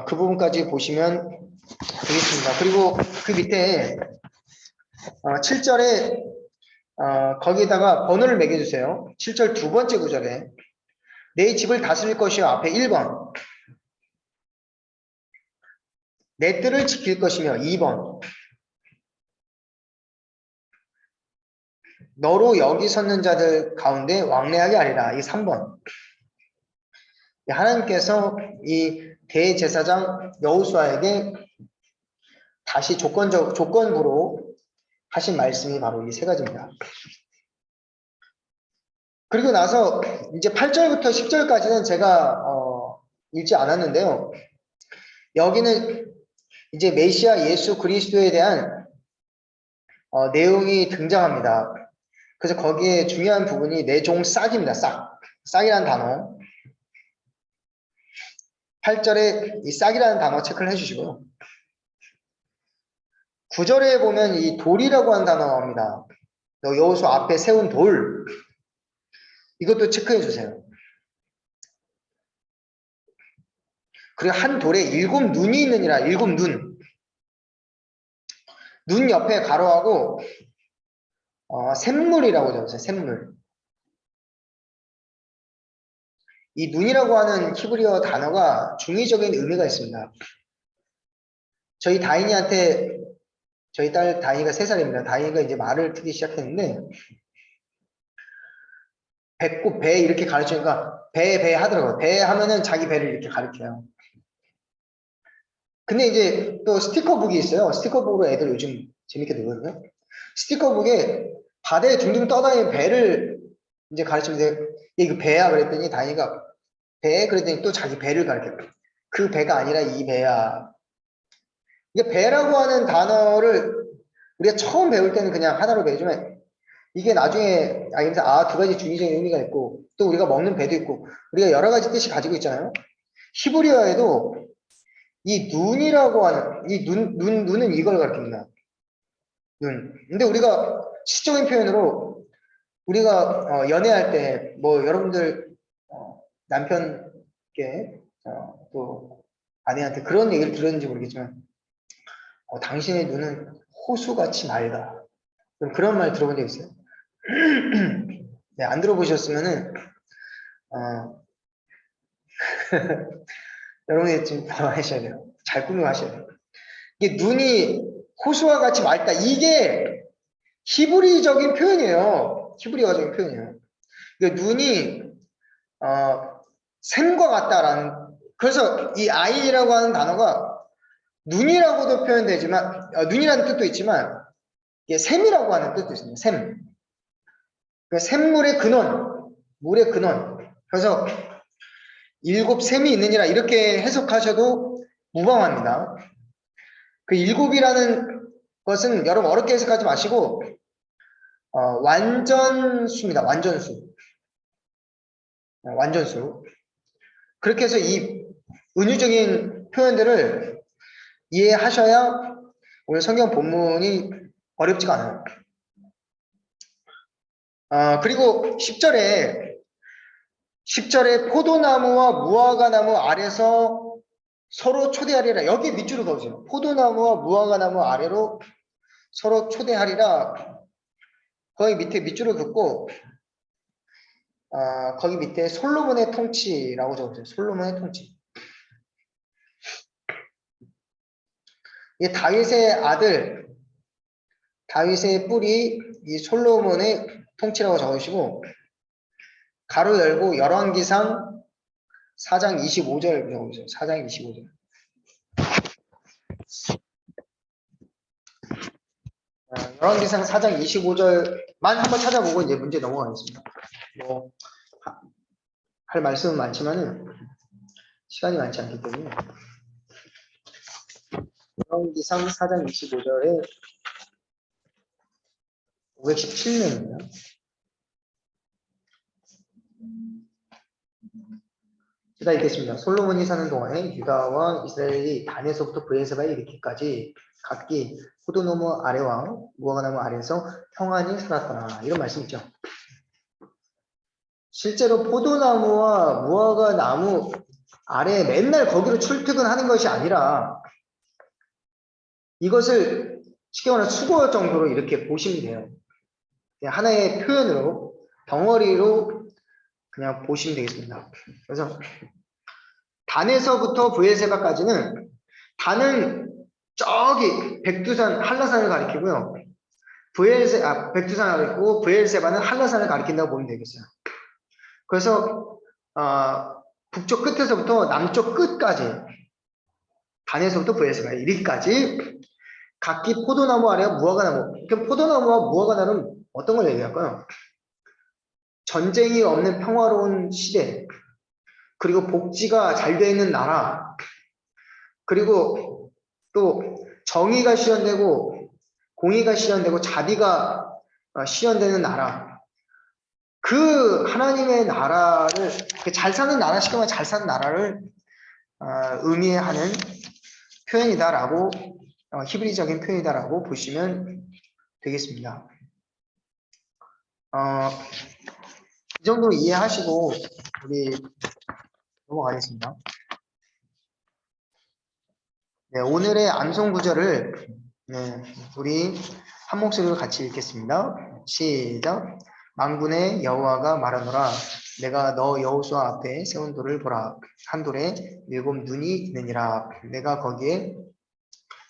그 부분까지 보시면 되겠습니다. 그리고 그 밑에 7절에 거기에다가 번호를 매겨주세요. 7절 두 번째 구절에 내 집을 다스릴 것이요. 앞에 1번. 내 뜰을 지킬 것이며 2번. 너로 여기 섰는 자들 가운데 왕래하게 하리라. 이 3번. 하나님께서 이 대제사장 여호수아에게 다시 조건부로 하신 말씀이 바로 이 세 가지입니다. 그리고 나서 이제 8절부터 10절까지는 제가 읽지 않았는데요. 여기는 이제 메시아 예수 그리스도에 대한 내용이 등장합니다. 그래서 거기에 중요한 부분이 내 종 싹입니다. 싹이라는 단어. 8절에 이 싹이라는 단어 체크를 해주시고요. 9절에 보면 이 돌이라고 하는 단어가 나옵니다. 여호수아 앞에 세운 돌. 이것도 체크해 주세요. 그리고 한 돌에 7 눈이 있느니라. 7 눈. 눈 옆에 가로하고 샘물이라고 적었어요. 샘물. 이 눈이라고 하는 히브리어 단어가 중의적인 의미가 있습니다. 저희 다인이한테 저희 딸 다인이가 3살입니다. 다인이가 이제 말을 트기 시작했는데 배꼽 배 이렇게 가르치니까 배 하더라고요. 배 하면은 자기 배를 이렇게 가르쳐요. 근데 이제 또 스티커북이 있어요. 스티커북으로 애들 요즘 재밌게 놀거든요. 스티커북에 바다에 둥둥 떠다니는 배를 이제 가르치는데 이거 배야 그랬더니 다인이가 배 그랬더니 또 자기 배를 가르쳐요. 그 배가 아니라 이 배야. 이게 배라고 하는 단어를 우리가 처음 배울 때는 그냥 하나로 배우지만 이게 나중에 알면서 두 가지 중의적인 의미가 있고 또 우리가 먹는 배도 있고 우리가 여러 가지 뜻이 가지고 있잖아요. 히브리어에도 이 눈이라고 하는 이 눈은 이걸 가리킵니다. 눈. 근데 우리가 시적인 표현으로 우리가 연애할 때 뭐 여러분들 남편께 또 아내한테 그런 얘기를 들었는지 모르겠지만 당신의 눈은 호수같이 맑아. 그런 말 들어본 적 있어요? 네, 안 들어보셨으면은 여러분이 지금 하셔야 돼요. 잘 꾸며 하셔야 돼요. 이게 눈이 호수와 같이 맑다. 이게 히브리적인 표현이에요. 히브리어적인 표현이에요. 이게 눈이 샘과 같다라는. 그래서 이 아인이라고 하는 단어가 눈이라고도 표현되지만 눈이라는 뜻도 있지만 이게 샘이라고 하는 뜻도 있습니다. 샘. 그 샘물의 근원, 물의 근원. 그래서 일곱 샘이 있느니라 이렇게 해석하셔도 무방합니다. 그 일곱이라는 것은 여러분 어렵게 해석하지 마시고 완전수입니다. 완전수. 완전수. 그렇게 해서 이 은유적인 표현들을 이해하셔야 오늘 성경 본문이 어렵지가 않아요. 그리고 10절에 포도나무와 무화과나무 아래서 서로 초대하리라. 여기 밑줄을 그어주세요. 포도나무와 무화과나무 아래로 서로 초대하리라. 거기 밑에 밑줄을 긋고 거기 밑에 솔로몬의 통치라고 적어주세요. 솔로몬의 통치. 이게 다윗의 아들, 다윗의 뿔이 이 솔로몬의 통치라고 적으시고 가로 열고 열왕기상 4장 25절 적어주세요. 4장 25절. 열왕기상 4장 25절만 한번 찾아보고 이제 문제 넘어가겠습니다. 뭐 할 말씀은 많지만은 시간이 많지 않기 때문에 열왕기상 4장 25절에 517년입니다. 제가 읽겠습니다. 솔로몬이 사는 동안에 유다와 이스라엘이 단에서부터 브에르세바에 이르기까지 각기 포도나무 아래와 무화과나무 아래에서 평안히 살았더라. 이런 말씀 있죠. 실제로 포도나무와 무화과나무 아래 맨날 거기로 출퇴근하는 것이 아니라 이것을 쉽게 말하면 수거 정도로 이렇게 보시면 돼요. 그냥 하나의 표현으로 덩어리로 그냥 보시면 되겠습니다. 그래서 단에서부터 브에르세바까지는 단은 저기 백두산 한라산을 가리키고요. 백두산을 가리키고 브에르세바는 한라산을 가리킨다고 보면 되겠어요. 그래서 북쪽 끝에서부터 남쪽 끝까지 단에서부터 브에르세바 이리까지 각기 포도나무 아래와 무화과나무. 그럼 포도나무와 무화과나무는 어떤 걸 얘기할까요? 전쟁이 없는 평화로운 시대, 그리고 복지가 잘 되어 있는 나라, 그리고 또 정의가 실현되고 공의가 실현되고 자비가 실현되는 나라. 그 하나님의 나라를 잘 사는 나라 시키면 잘 사는 나라를 의미하는 표현이다라고 히브리적인 표현이다라고 보시면 되겠습니다. 이 정도 이해하시고 우리 넘어가겠습니다. 네, 오늘의 암송 구절을 우리 한 목소리로 같이 읽겠습니다. 시작. 만군의 여호와가 말하노라. 내가 너 여호수아 앞에 세운 돌을 보라. 한 돌에 7 눈이 있느니라. 내가 거기에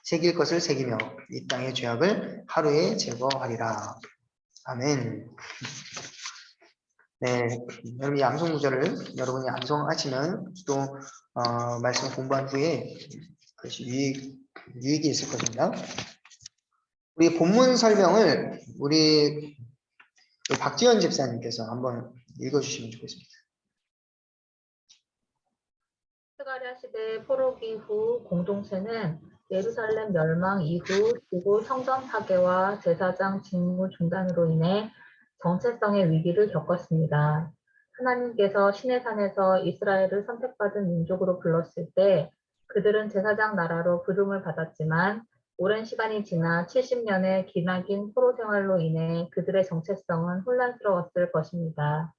새길 것을 새기며 이 땅의 죄악을 하루에 제거하리라. 아멘. 네, 여러분 이 암송 구절을 여러분이 암송하시면 또 말씀 공부한 후에 그것이 유익이 있을 것입니다. 우리 본문 설명을 우리 박지현 집사님께서 한번 읽어주시면 좋겠습니다. 스가랴 시대 포로기 후 공동체는 예루살렘 멸망 이후 그리고 성전 파괴와 제사장 직무 중단으로 인해 정체성의 위기를 겪었습니다. 하나님께서 시내산에서 이스라엘을 선택받은 민족으로 불렀을 때 그들은 제사장 나라로 부름을 받았지만 오랜 시간이 지나 70년의 기나긴 포로 생활로 인해 그들의 정체성은 혼란스러웠을 것입니다.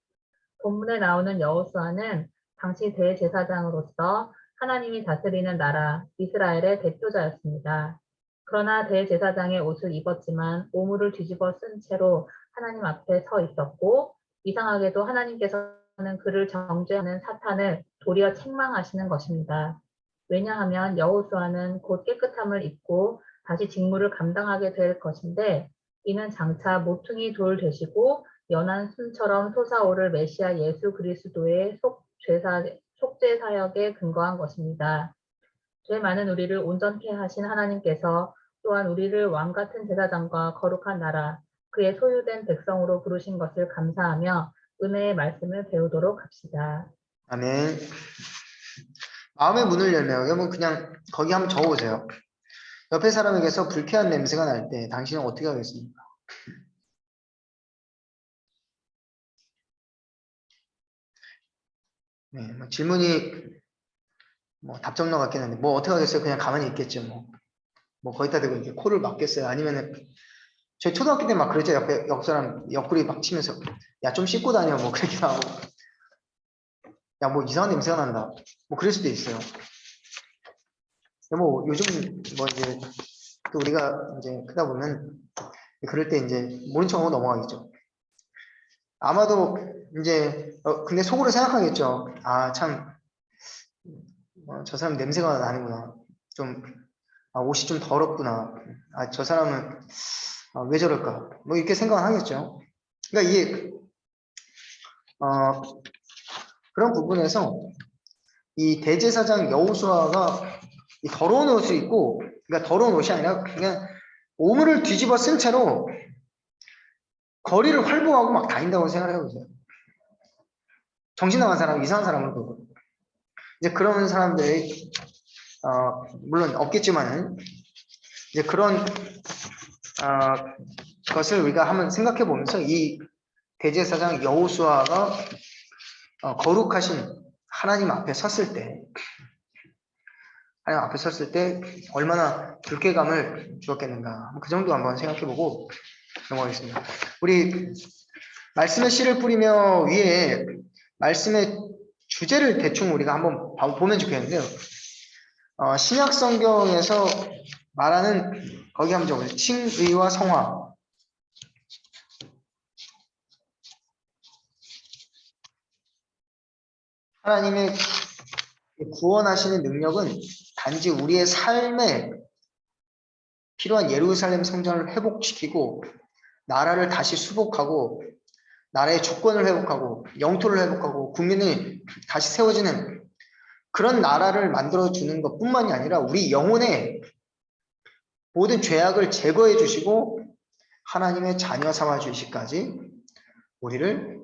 본문에 나오는 여호수아는 당시 대제사장으로서 하나님이 다스리는 나라 이스라엘의 대표자였습니다. 그러나 대제사장의 옷을 입었지만 오물을 뒤집어 쓴 채로 하나님 앞에 서 있었고 이상하게도 하나님께서는 그를 정죄하는 사탄을 도리어 책망하시는 것입니다. 왜냐하면 여호수아는 곧 깨끗함을 입고 다시 직무를 감당하게 될 것인데 이는 장차 모퉁이 돌 되시고 연한 순처럼 솟아오를 메시아 예수 그리스도의 속죄 사역에 근거한 것입니다. 죄 많은 우리를 온전케 하신 하나님께서 또한 우리를 왕 같은 제사장과 거룩한 나라, 그의 소유된 백성으로 부르신 것을 감사하며 은혜의 말씀을 배우도록 합시다. 아멘. 마음의 문을 열면 여러분 그냥 거기 한번 적어보세요. 옆에 사람에게서 불쾌한 냄새가 날 때 당신은 어떻게 하겠습니까? 네, 뭐 질문이 뭐 답정너 같겠는데 뭐 어떻게 하겠어요? 그냥 가만히 있겠죠. 뭐 거기다 대고 이렇게 코를 막겠어요? 아니면은 저희 초등학교 때 막 그랬죠. 옆 사람 옆구리 막 치면서 야 좀 씻고 다녀 뭐 그러기도 하고 야 뭐 이상한 냄새가 난다 뭐 그럴 수도 있어요. 뭐 요즘 뭐 이제 또 우리가 이제 크다 보면 그럴 때 이제 모른 척하고 넘어가겠죠. 아마도 이제 근데 속으로 생각하겠죠. 아 참 저 사람 냄새가 나는구나. 좀 옷이 좀 더럽구나. 저 사람은 왜 저럴까? 뭐 이렇게 생각을 하겠죠. 그러니까 이게 그런 부분에서 이 대제사장 여호수아가 이 더러운 옷을 입고, 그러니까 더러운 옷이 아니라 그냥 오물을 뒤집어 쓴 채로 거리를 활보하고 막 다닌다고 생각을 해보세요. 정신 나간 사람, 이상한 사람을 보고. 이제 그런 사람들이 물론 없겠지만은 이제 그런 것을 우리가 한번 생각해 보면서 이 대제사장 여호수아가 거룩하신 하나님 앞에 섰을 때 얼마나 불쾌감을 주었겠는가. 그 정도 한번 생각해보고 넘어가겠습니다. 우리 말씀의 씨를 뿌리며 위에 말씀의 주제를 대충 우리가 한번 보면 좋겠는데요. 신약 성경에서 말하는 거기 한번 적어보세요. 칭의와 성화. 하나님의 구원하시는 능력은 단지 우리의 삶에 필요한 예루살렘 성전을 회복시키고 나라를 다시 수복하고 나라의 주권을 회복하고 영토를 회복하고 국민이 다시 세워지는 그런 나라를 만들어주는 것뿐만이 아니라 우리 영혼의 모든 죄악을 제거해 주시고 하나님의 자녀 삼아 주시기까지 우리를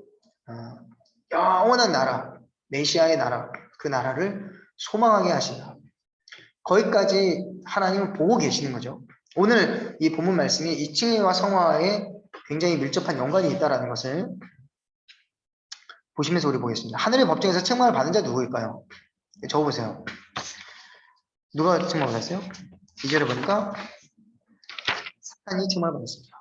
영원한 나라, 메시아의 나라, 그 나라를 소망하게 하신다. 거기까지 하나님은 보고 계시는 거죠. 오늘 이 본문 말씀이 이 칭의와 성화에 굉장히 밀접한 연관이 있다는 것을 보시면서 우리 보겠습니다. 하늘의 법정에서 책망을 받은 자 누구일까요? 적어보세요. 누가 책망을 받았어요? 2절에 보니까 사탄이 책망을 받았습니다.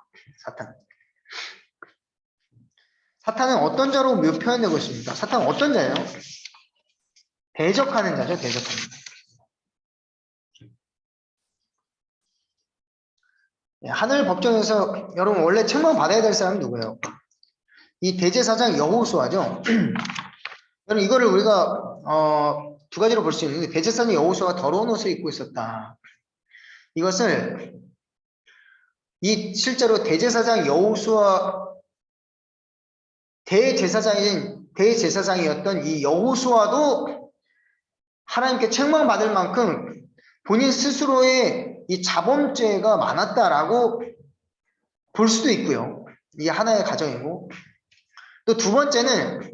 사탄은 어떤 자로 표현되고 있습니까? 사탄은 어떤 자예요? 대적하는 자죠. 대적하는 자. 하늘 법정에서 여러분 원래 책망 받아야 될 사람이 누구예요? 이 대제사장 여호수아죠. 여러분 이거를 우리가 두 가지로 볼 수 있는데 대제사장 여호수아가 더러운 옷을 입고 있었다. 이것을 실제로 대제사장 여호수아 대제사장이었던 이 여호수아도 하나님께 책망받을 만큼 본인 스스로의 이 자범죄가 많았다라고 볼 수도 있고요. 이게 하나의 가정이고 또 두 번째는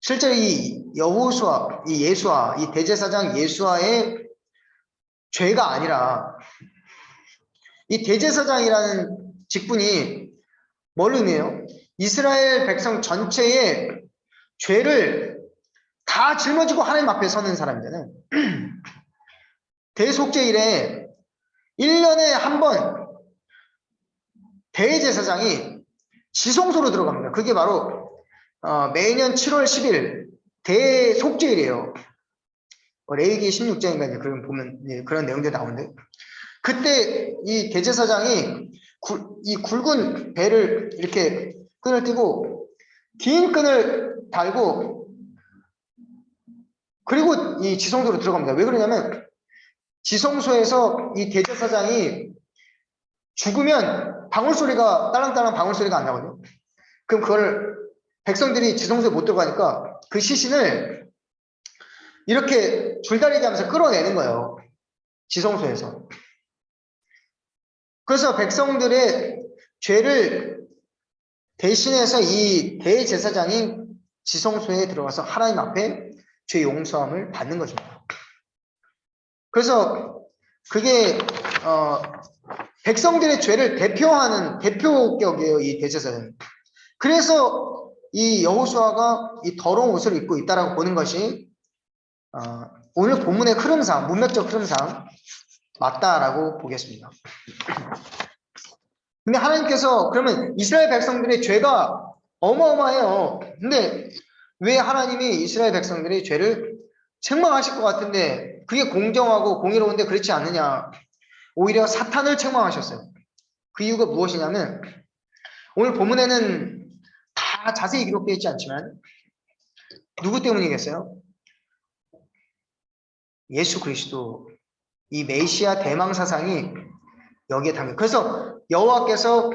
실제로 이 예수아, 이 대제사장 예수아의 죄가 아니라 이 대제사장이라는 직분이 뭘 의미해요? 이스라엘 백성 전체의 죄를 다 짊어지고 하나님 앞에 서는 사람이잖아요. 대속죄일에 1년에 한 번 대제사장이 지성소로 들어갑니다. 그게 바로 매년 7월 10일 대속죄일이에요. 레위기 16장인가 그런 보면 그런 내용들이 나오는데 그때 이 대제사장이 이 굵은 배를 이렇게 끈을 띄고 긴 끈을 달고 그리고 이 지성소로 들어갑니다. 왜 그러냐면 지성소에서 이 대제사장이 죽으면 방울 소리가 딸랑딸랑 방울 소리가 안 나거든요. 그럼 그걸 백성들이 지성소에 못 들어가니까 그 시신을 이렇게 줄다리기 하면서 끌어내는 거예요. 지성소에서. 그래서 백성들의 죄를 대신해서 이 대제사장이 지성소에 들어가서 하나님 앞에 죄 용서함을 받는 거죠. 그래서 그게 백성들의 죄를 대표하는 대표격이에요, 이 대제사장이. 그래서 이 여호수아가 이 더러운 옷을 입고 있다라고 보는 것이 오늘 본문의 흐름상, 문맥적 흐름상 맞다라고 보겠습니다. 근데 하나님께서 그러면 이스라엘 백성들의 죄가 어마어마해요. 근데 왜 하나님이 이스라엘 백성들의 죄를 책망하실 것 같은데 그게 공정하고 공의로운데 그렇지 않느냐. 오히려 사탄을 책망하셨어요. 그 이유가 무엇이냐면 오늘 본문에는 다 자세히 기록되어 있지 않지만 누구 때문이겠어요? 예수 그리스도, 이 메시아 대망 사상이 여기에 담겨. 그래서 여호와께서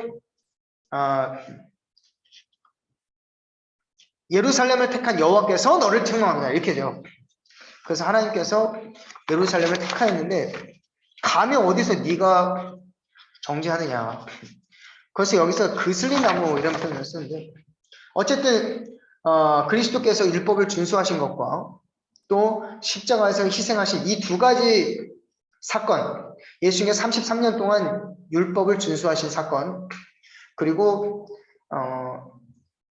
예루살렘을 택한 여호와께서 너를 책망하느냐 이렇게 돼요. 그래서 하나님께서 예루살렘을 택하였는데 가면 어디서 네가 정죄하느냐. 그래서 여기서 그슬린 나무 이런 표현을 쓰는데 어쨌든 그리스도께서 율법을 준수하신 것과 또 십자가에서 희생하신 이 두 가지 사건, 예수님께서 33년 동안 율법을 준수하신 사건, 그리고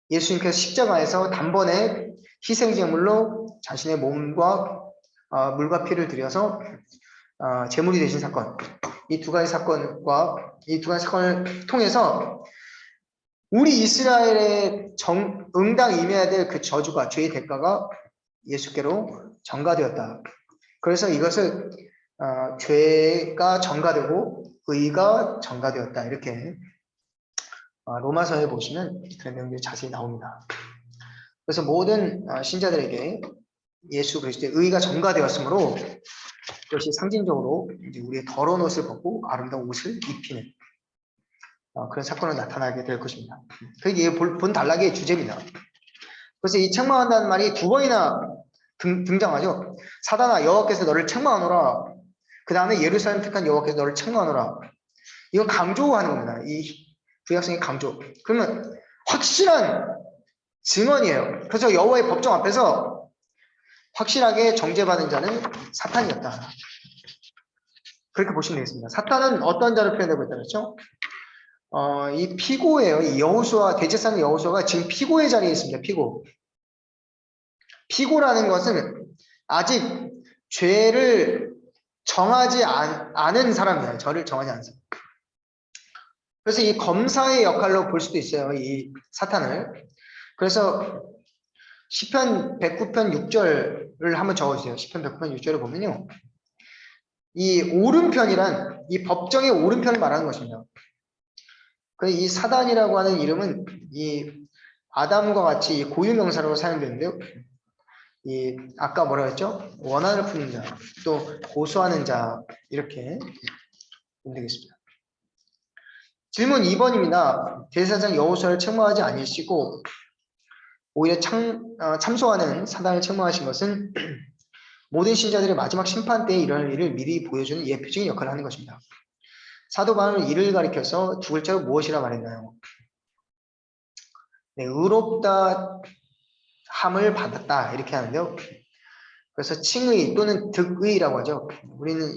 예수님께서 십자가에서 단번에 희생제물로 자신의 몸과 물과 피를 들여서 제물이 되신 사건, 이 두 가지 사건을 통해서 우리 이스라엘의 응당 임해야 될 그 저주가 죄의 대가가 예수께로 전가되었다. 그래서 이것을 죄가 전가되고 의가 전가되었다. 이렇게 로마서에 보시면 그런 내용들이 자세히 나옵니다. 그래서 모든 신자들에게 예수 그리스도의 의가 전가되었으므로 그것이 상징적으로 이제 우리의 더러운 옷을 벗고 아름다운 옷을 입히는 그런 사건으로 나타나게 될 것입니다. 그게 본 단락의 주제입니다. 그래서 이 책망한다는 말이 두 번이나 등장하죠. 사단아 여호와께서 너를 책망하노라. 그 다음에 예루살렘 택한 여호와께서 너를 책망하노라. 이건 강조하는 겁니다. 이 구약성의 강조. 그러면 확실한 증언이에요. 그래서 여호와의 법정 앞에서 확실하게 정죄받은 자는 사탄이었다. 그렇게 보시면 되겠습니다. 사탄은 어떤 자를 표현하고 있다고 했죠? 이 피고예요. 이 여호수아, 대제사장 여호수아가 지금 피고의 자리에 있습니다. 피고. 피고라는 것은 아직 죄를 정하지 않은 사람이에요. 저를 정하지 않은 사람. 그래서 이 검사의 역할로 볼 수도 있어요. 이 사탄을. 그래서 시편 109편 6절을 한번 적어주세요. 시편 109편 6절을 보면요. 이 오른편이란 이 법정의 오른편을 말하는 것입니다. 이 사단이라고 하는 이름은 이 아담과 같이 고유명사로 사용되는데요. 이 아까 뭐라고 했죠? 원한을 푸는 자, 또 고소하는 자 이렇게 보면 되겠습니다. 질문 2번입니다. 대제사장 여호수아를 책망하지 아니시고 오히려 참소하는 사단을 책망하신 것은 모든 신자들의 마지막 심판 때에 일어날 일을 미리 보여주는 예표적인 역할을 하는 것입니다. 사도 바울은 이를 가리켜서 두 글자로 무엇이라 말했나요? 네, 의롭다 함을 받았다 이렇게 하는데요. 그래서 칭의 또는 득의라고 하죠. 우리는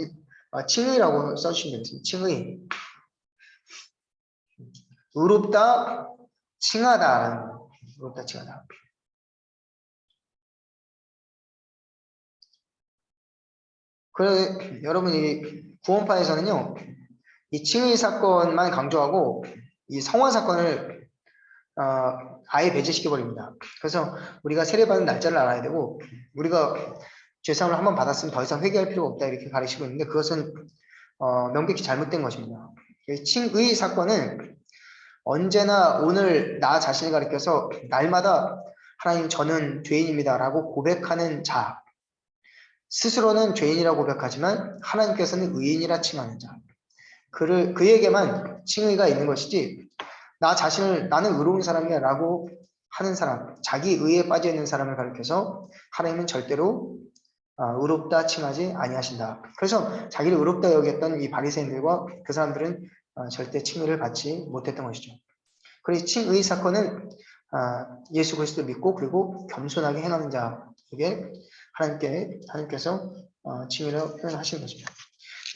칭의라고 써주시면 되겠습니다. 칭의. 의롭다, 칭하다. 의롭다, 칭하다. 그래, 여러분, 이 구원파에서는요, 이 칭의 사건만 강조하고, 이 성화 사건을, 아예 배제시켜버립니다. 그래서 우리가 세례받는 날짜를 알아야 되고, 우리가 죄사함을 한번 받았으면 더 이상 회개할 필요가 없다, 이렇게 가르치고 있는데, 그것은, 명백히 잘못된 것입니다. 칭의 사건은 언제나 오늘 나 자신을 가리켜서 날마다 하나님 저는 죄인입니다 라고 고백하는 자, 스스로는 죄인이라고 고백하지만 하나님께서는 의인이라 칭하는 자. 그에게만 칭의가 있는 것이지 나 자신을 나는 의로운 사람이야 라고 하는 사람, 자기 의에 빠져 있는 사람을 가리켜서 하나님은 절대로 의롭다 칭하지 아니하신다. 그래서 자기를 의롭다 여겼던 이 바리새인들과 그 사람들은 절대 칭의를 받지 못했던 것이죠. 그래서 칭의 사건은 예수 그리스도를 믿고 그리고 겸손하게 행하는 자에게 하나님께서 칭의를 표현하신 것입니다.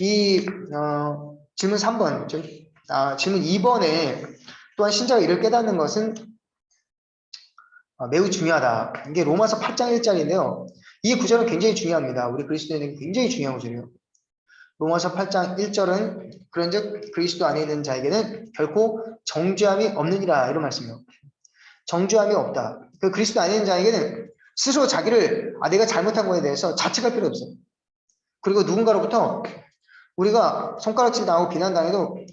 이 질문 3번, 질문 2번에 또한 신자가 이를 깨닫는 것은 매우 중요하다. 이게 로마서 8장 1절인데요. 이 구절은 굉장히 중요합니다. 우리 그리스도인에게 굉장히 중요한 구절이에요. 로마서 8장 1절은 그런즉 그리스도 안에 있는 자에게는 결코 정죄함이 없느니라 이런 말씀이에요. 정죄함이 없다. 그 그리스도 안에 있는 자에게는 스스로 자기를 내가 잘못한 거에 대해서 자책할 필요 없어요. 그리고 누군가로부터 우리가 손가락질 당하고 비난당해도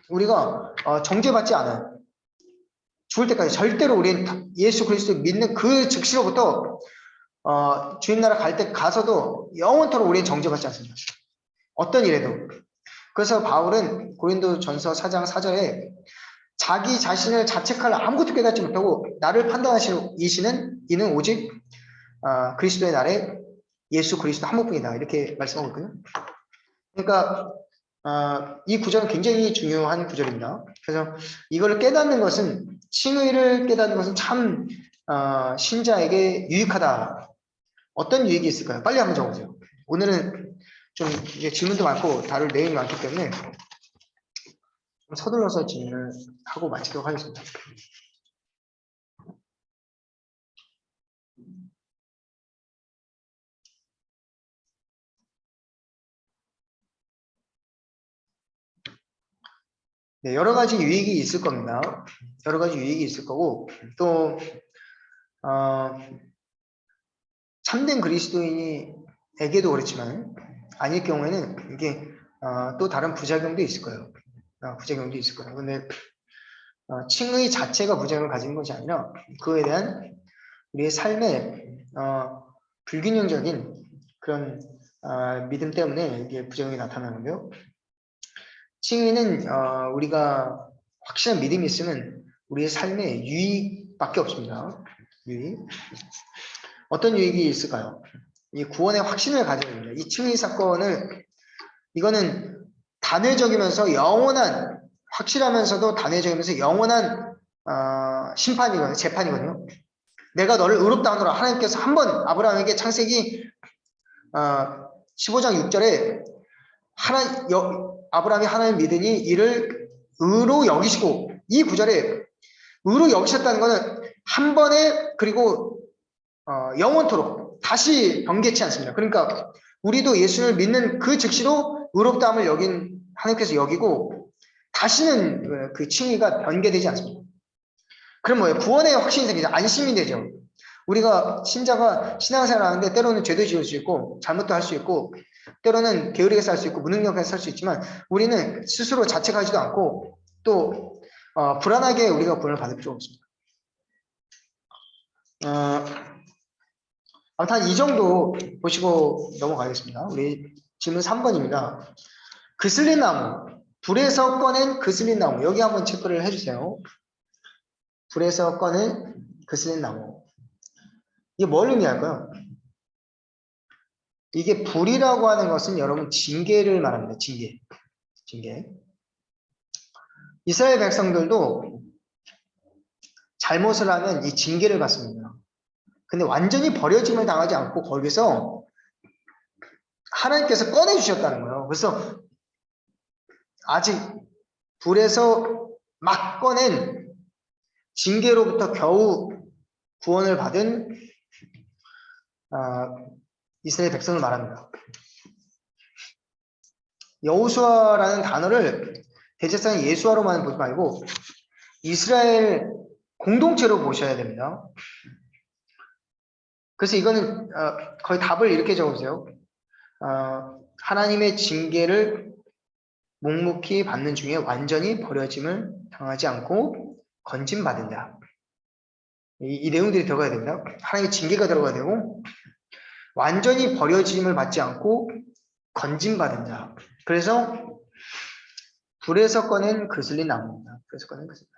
우리가 정죄받지 않아요. 죽을 때까지 절대로 우리는 예수 그리스도 믿는 그 즉시로부터 주님 나라 갈 때 가서도 영원토록 우리는 정죄받지 않습니다. 어떤 일에도. 그래서 바울은 고린도전서 4장 4절에 자기 자신을 자책할 아무것도 깨닫지 못하고 나를 판단하시는 이는 오직 그리스도의 날에 예수 그리스도 한 분뿐이다 이렇게 말씀하고 있거든요. 그러니까 이 구절은 굉장히 중요한 구절입니다. 그래서 이걸 깨닫는 것은 칭의를 깨닫는 것은 참 신자에게 유익하다. 어떤 유익이 있을까요? 빨리 한번 적어보세요. 오늘은 좀 이제 질문도 많고 다룰 내용이 많기 때문에 좀 서둘러서 질문을 하고 마치도록 하겠습니다. 네, 여러 가지 유익이 있을 겁니다. 여러 가지 유익이 있을 거고 또 참된 그리스도인에게도 그렇지만 아닐 경우에는 이게 또 다른 부작용도 있을 거예요. 부작용도 있을 거예요. 근데 칭의 자체가 부작용을 가지는 것이 아니라 그에 대한 우리의 삶의 불균형적인 그런 믿음 때문에 이게 부작용이 나타나는데요. 칭의는 우리가 확실한 믿음이 있으면 우리의 삶에 유익밖에 없습니다. 유익. 어떤 유익이 있을까요? 이 구원의 확신을 가져야 됩니다. 이 칭의 사건을 이거는 단회적이면서 영원한 확실하면서도 단회적이면서 영원한 심판이거든요. 재판이거든요. 내가 너를 의롭다 하노라. 하나님께서 한번 아브라함에게 창세기 15장 6절에 아브라함이 하나님을 믿으니 이를 의로 여기시고 이 구절에 의로 여기셨다는 것은 한 번에 그리고 영원토록 다시 변개치 않습니다. 그러니까 우리도 예수를 믿는 그 즉시로 의롭다함을 여긴 하나님께서 여기고 다시는 그 칭의가 변개되지 않습니다. 그럼 뭐예요? 구원의 확신이 생기죠. 안심이 되죠. 우리가 신자가 신앙생활 하는데 때로는 죄도 지을 수 있고 잘못도 할 수 있고 때로는 게으르게 살 수 있고 무능력하게 살 수 있지만 우리는 스스로 자책하지도 않고 또 불안하게 우리가 구원을 받을 필요 없습니다. 아무튼 한 이 정도 보시고 넘어가겠습니다. 우리 질문 3번입니다. 그슬린 나무, 불에서 꺼낸 그슬린 나무. 여기 한번 체크를 해주세요. 불에서 꺼낸 그슬린 나무. 이게 뭘 의미할까요? 이게 불이라고 하는 것은 여러분 징계를 말합니다. 징계. 이스라엘 백성들도 잘못을 하면 이 징계를 받습니다. 근데 완전히 버려짐을 당하지 않고 거기서 하나님께서 꺼내주셨다는 거예요. 그래서 아직 불에서 막 꺼낸 징계로부터 겨우 구원을 받은 이스라엘 백성을 말합니다. 여호수아라는 단어를 대제사장 예수아로만 보지 말고 이스라엘 공동체로 보셔야 됩니다. 그래서 이거는 거의 답을 이렇게 적어주세요. 하나님의 징계를 묵묵히 받는 중에 완전히 버려짐을 당하지 않고 건짐받은다. 이 내용들이 들어가야 됩니다. 하나님의 징계가 들어가야 되고 완전히 버려짐을 받지 않고 건짐받은 자. 그래서 불에서 꺼낸 그슬린 나무입니다. 불에서 꺼낸 그슬린 나무.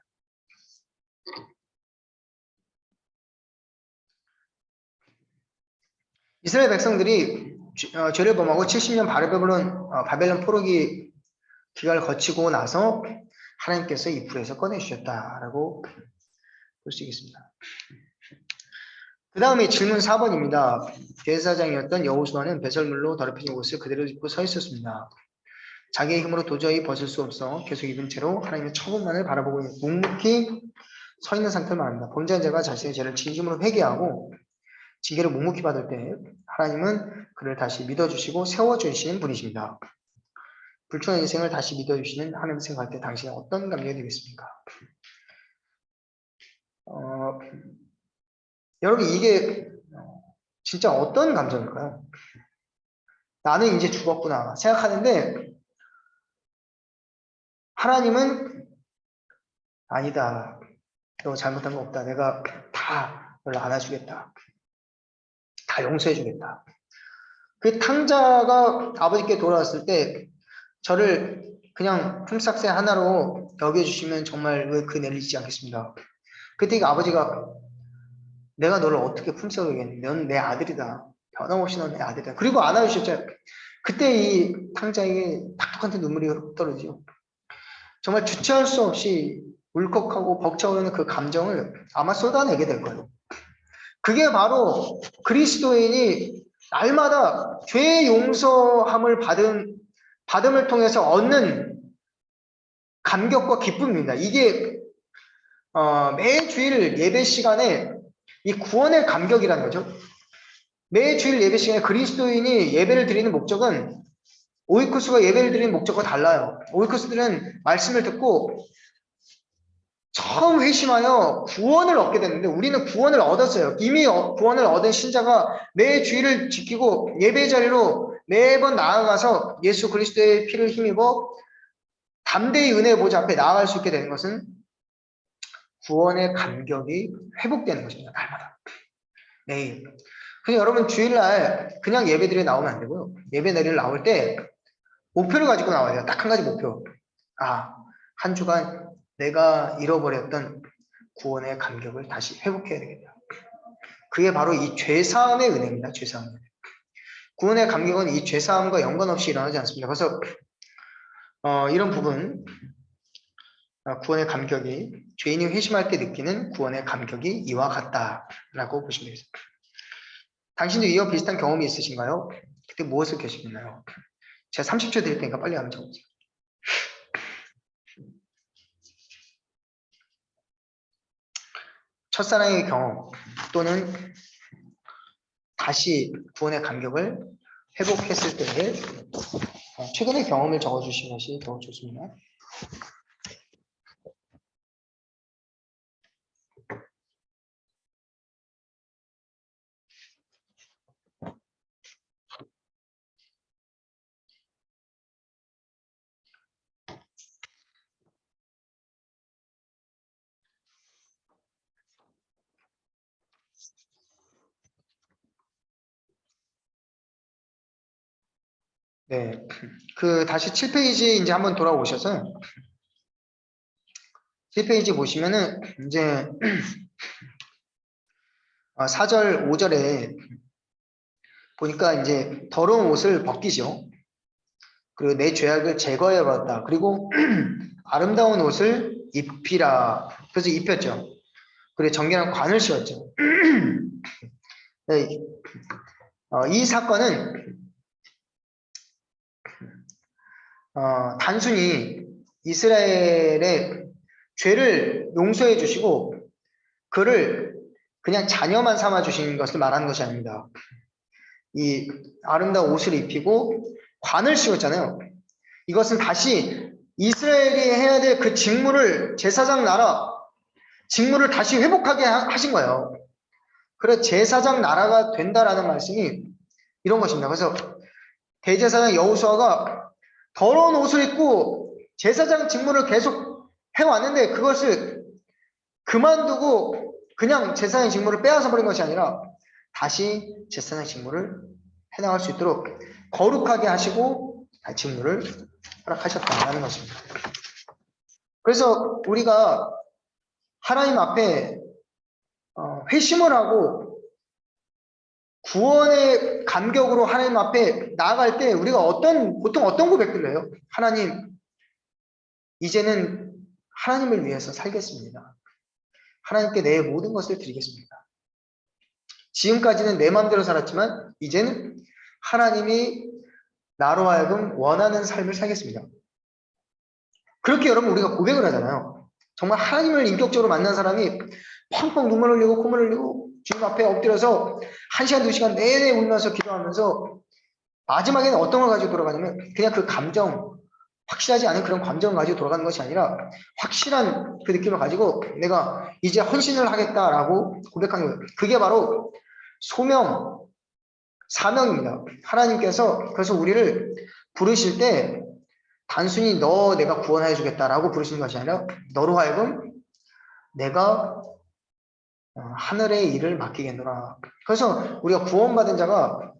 이스라엘 백성들이 죄를 범하고 70년 바벨론 포로기 기간을 거치고 나서 하나님께서 이 불에서 꺼내주셨다라고 볼 수 있겠습니다. 그 다음에 질문 4번입니다. 대제사장이었던 여호수아는 배설물로 더럽혀진 옷을 그대로 입고 서 있었습니다. 자기의 힘으로 도저히 벗을 수 없어 계속 입은 채로 하나님의 처분만을 바라보고 묵묵히 서 있는 상태를 말합니다. 범죄한 자가 자신의 죄를 진심으로 회개하고 징계를 묵묵히 받을 때 하나님은 그를 다시 믿어주시고 세워주시는 분이십니다. 불충한 인생을 다시 믿어주시는 하나님을 생각할 때 당신은 어떤 감정이 되겠습니까? 여러분 이게 진짜 어떤 감정일까요? 나는 이제 죽었구나 생각하는데 하나님은 아니다. 너 잘못한 거 없다. 내가 다 너를 안아주겠다. 다 용서해주겠다. 그 탕자가 아버지께 돌아왔을 때 저를 그냥 품삯새 하나로 여겨주시면 정말 그 내리지 않겠습니다. 그때 아버지가 내가 너를 어떻게 품삯을 여겼니? 넌 내 아들이다. 변함없이 넌 내 아들이다. 그리고 안아주셨죠. 그때 이 탕자에게 탁탁한테 눈물이 떨어지죠. 정말 주체할 수 없이 울컥하고 벅차오르는 그 감정을 아마 쏟아내게 될 거예요. 그게 바로 그리스도인이 날마다 죄 용서함을 받음을 통해서 얻는 감격과 기쁨입니다. 이게 매주일 예배 시간에 이 구원의 감격이라는 거죠. 매주일 예배 시간에 그리스도인이 예배를 드리는 목적은 오이쿠스가 예배를 드리는 목적과 달라요. 오이쿠스들은 말씀을 듣고 처음 회심하여 구원을 얻게 됐는데 우리는 구원을 얻었어요. 이미 구원을 얻은 신자가 매 주일을 지키고 예배 자리로 매번 나아가서 예수 그리스도의 피를 힘입어 담대히 은혜의 보좌 앞에 나아갈 수 있게 되는 것은 구원의 감격이 회복되는 것입니다. 날마다. 매일. 그래서 여러분 주일날 그냥 예배드리러 나오면 안 되고요. 예배 내리러 나올 때 목표를 가지고 나와야 돼요. 딱 한 가지 목표. 한 주간 내가 잃어버렸던 구원의 감격을 다시 회복해야 되겠다. 그게 바로 이 죄사함의 은혜입니다. 죄사함의 은혜. 구원의 감격은 이 죄사함과 연관없이 일어나지 않습니다. 그래서 이런 부분 구원의 감격이 죄인이 회심할 때 느끼는 구원의 감격이 이와 같다라고 보시면 되겠습니다. 당신도 이와 비슷한 경험이 있으신가요? 그때 무엇을 계시나요? 제가 30초 드릴 테니까 빨리 한번 적어보세요. 첫사랑의 경험 또는 다시 구원의 감격을 회복했을 때의 최근의 경험을 적어주시는 것이 더 좋습니다. 네, 다시 7페이지 이제 한번 돌아오셔서 7페이지 보시면은 이제 4절, 5절에 보니까 이제 더러운 옷을 벗기죠. 그리고 내 죄악을 제거해 버렸다. 그리고 아름다운 옷을 입히라. 그래서 입혔죠. 그리고 정결한 관을 씌웠죠. 네, 이 사건은 단순히 이스라엘의 죄를 용서해 주시고 그를 그냥 자녀만 삼아 주신 것을 말하는 것이 아닙니다. 이 아름다운 옷을 입히고 관을 씌웠잖아요. 이것은 다시 이스라엘이 해야 될 그 직무를 제사장 나라 직무를 다시 회복하게 하신 거예요. 그래서 제사장 나라가 된다라는 말씀이 이런 것입니다. 그래서 대제사장 여호수아가 더러운 옷을 입고 제사장 직무를 계속 해왔는데 그것을 그만두고 그냥 제사장 직무를 빼앗아 버린 것이 아니라 다시 제사장 직무를 해나갈 수 있도록 거룩하게 하시고 직무를 허락하셨다는 것입니다. 그래서 우리가 하나님 앞에 회심을 하고 구원의 감격으로 하나님 앞에 나아갈 때 우리가 보통 어떤 고백들을 해요? 하나님, 이제는 하나님을 위해서 살겠습니다. 하나님께 내 모든 것을 드리겠습니다. 지금까지는 내 마음대로 살았지만 이제는 하나님이 나로 하여금 원하는 삶을 살겠습니다. 그렇게 여러분 우리가 고백을 하잖아요. 정말 하나님을 인격적으로 만난 사람이 펑펑 눈물 흘리고 콧물 흘리고 주님 앞에 엎드려서 1시간, 2시간 내내 울면서 기도하면서 마지막에는 어떤 걸 가지고 돌아가냐면 그냥 그 감정, 확실하지 않은 그런 감정을 가지고 돌아가는 것이 아니라 확실한 그 느낌을 가지고 내가 이제 헌신을 하겠다라고 고백하는 거예요. 그게 바로 소명, 사명입니다. 하나님께서 그래서 우리를 부르실 때 단순히 너 내가 구원해 주겠다라고 부르시는 것이 아니라 너로 하여금 내가 하늘의 일을 맡기겠노라. 그래서 우리가 구원받은 자가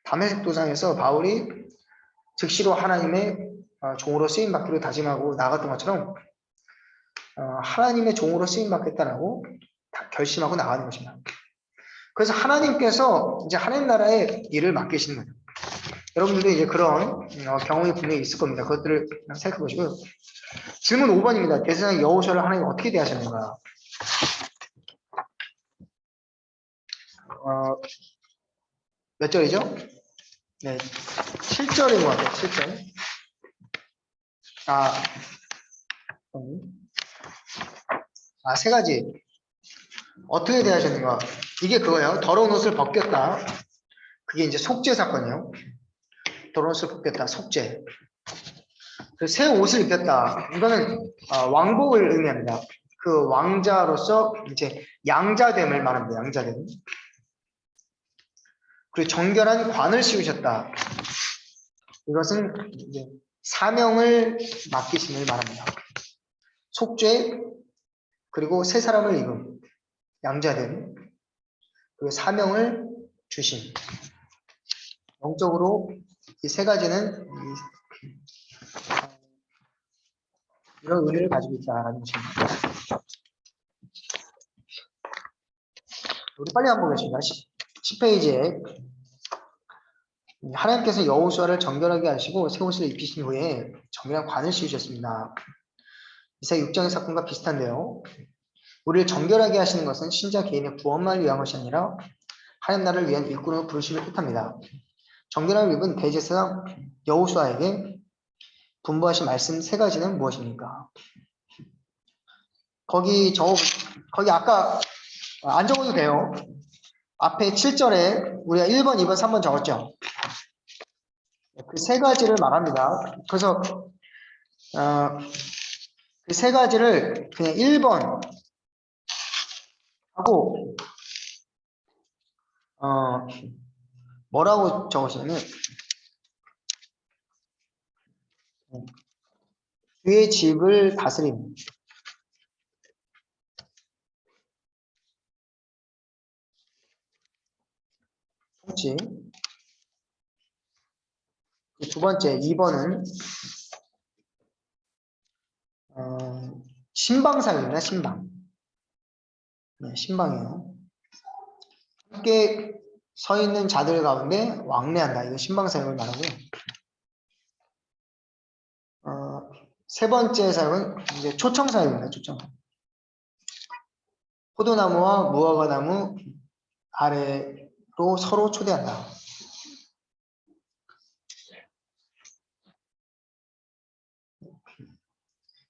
다메섹 도상에서 바울이 즉시로 하나님의 종으로 쓰임받기로 다짐하고 나갔던 것처럼 하나님의 종으로 쓰임받겠다라고 결심하고 나가는 것입니다. 그래서 하나님께서 이제 하나님 나라의 일을 맡기시는 거예요. 여러분들도 이제 그런 경험이 분명히 있을 겁니다. 그것들을 생각해 보시고요. 질문 5번입니다. 대제사장 여호수아를 하나님 어떻게 대하셨는가? 몇 절이죠? 네, 7절인 것 같아요. 7절. 세 가지. 어떻게 대하셨는가? 이게 그거예요. 더러운 옷을 벗겼다. 그게 이제 속죄 사건이에요. 더러운 옷을 벗겼다. 속죄. 새 옷을 입혔다. 이거는 왕복을 의미합니다. 그 왕자로서 이제 양자됨을 말합니다. 양자됨. 그리고 정결한 관을 씌우셨다. 이것은 이제 사명을 맡기심을 말합니다. 속죄 그리고 새 사람을 입음, 양자됨, 그리고 사명을 주심. 영적으로 이 세 가지는 이런 의미를 가지고 있다라는 것입니다. 우리 빨리 한번 보겠습니다. 10페이지에 하나님께서 여호수아를 정결하게 하시고 새 옷을 입히신 후에 정결한 관을 씌우셨습니다. 이사야 6장의 사건과 비슷한데요. 우리를 정결하게 하시는 것은 신자 개인의 구원만을 위한 것이 아니라 하나님 나라를 위한 일꾼으로 부르심을 뜻합니다. 정결함을 입은 대제사장 여호수아에게 분부하신 말씀 세 가지는 무엇입니까? 거기 아까 안 적어도 돼요. 앞에 7절에 우리가 1번, 2번, 3번 적었죠. 그 세 가지를 말합니다. 그래서 그 세 가지를 그냥 1번 하고 뭐라고 적으시냐면 그의 집을 다스림. 통치. 두 번째, 2번은 신방사역입니다. 신방. 네, 신방이에요. 함께 서 있는 자들 가운데 왕래한다. 이거 신방사역을 말하고요. 세 번째 사역은 이제 초청사역입니다. 초청. 포도나무와 무화과나무 아래로 서로 초대한다.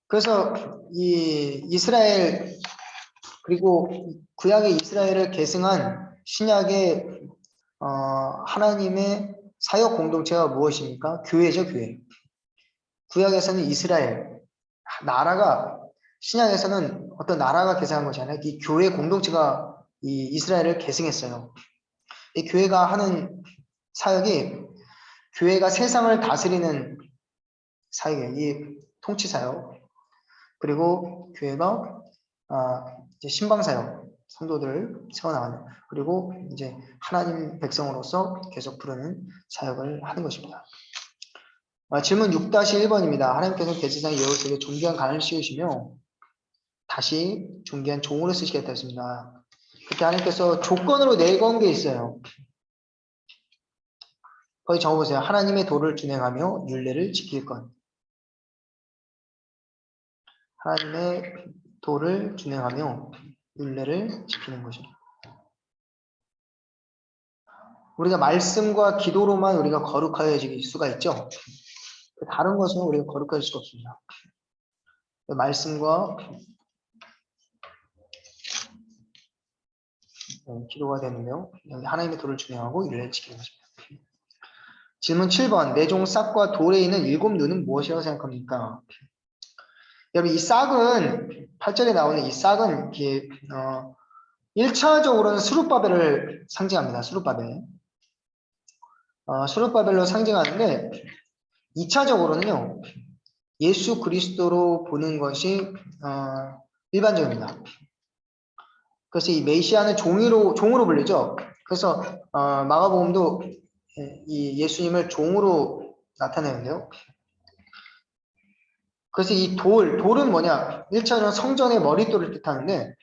그래서 이 이스라엘 그리고 구약의 이스라엘을 계승한 신약의 하나님의 사역 공동체가 무엇입니까? 교회죠, 교회. 구약에서는 이스라엘 나라가, 신약에서는 어떤 나라가 계승한 것이 아니라 이 교회 공동체가 이 이스라엘을 계승했어요. 이 교회가 하는 사역이 교회가 세상을 다스리는 사역이에요. 이 통치 사역. 그리고 교회가 이제 신방 사역. 성도들을 세워나가는, 그리고 이제 하나님 백성으로서 계속 부르는 사역을 하는 것입니다. 질문 6-1번입니다. 하나님께서 대제사장 여호수에게 존귀한 간을 씌우시며 다시 존귀한 종으로 쓰시겠다 했습니다. 그렇게 하나님께서 조건으로 내건 게 있어요. 거기 적어보세요. 하나님의 도를 준행하며 율례를 지킬 것. 하나님의 도를 준행하며 율례를 지키는 것입니다. 우리가 말씀과 기도로만 우리가 거룩하여질 수가 있죠. 다른 것은 우리가 거룩할 수가 없습니다. 말씀과 기도가 되는데요. 하나님의 도를 준행하고 율례를 지키는 것입니다. 질문 7번. 내 종 싹과 돌에 있는 7 눈은 무엇이라고 생각합니까? 여러분 이 싹은 8절에 나오는 이 싹은 이게 1차적으로는 스룹바벨을 상징합니다. 스룹바벨. 스룹바벨로 상징하는데 2차적으로는요. 예수 그리스도로 보는 것이 일반적입니다. 그래서 이 메시아는 종으로 불리죠. 그래서 마가복음도 이 예수님을 종으로 나타내는데요. 그래서 이 돌은 뭐냐? 1차는 성전의 머릿돌을 뜻하는데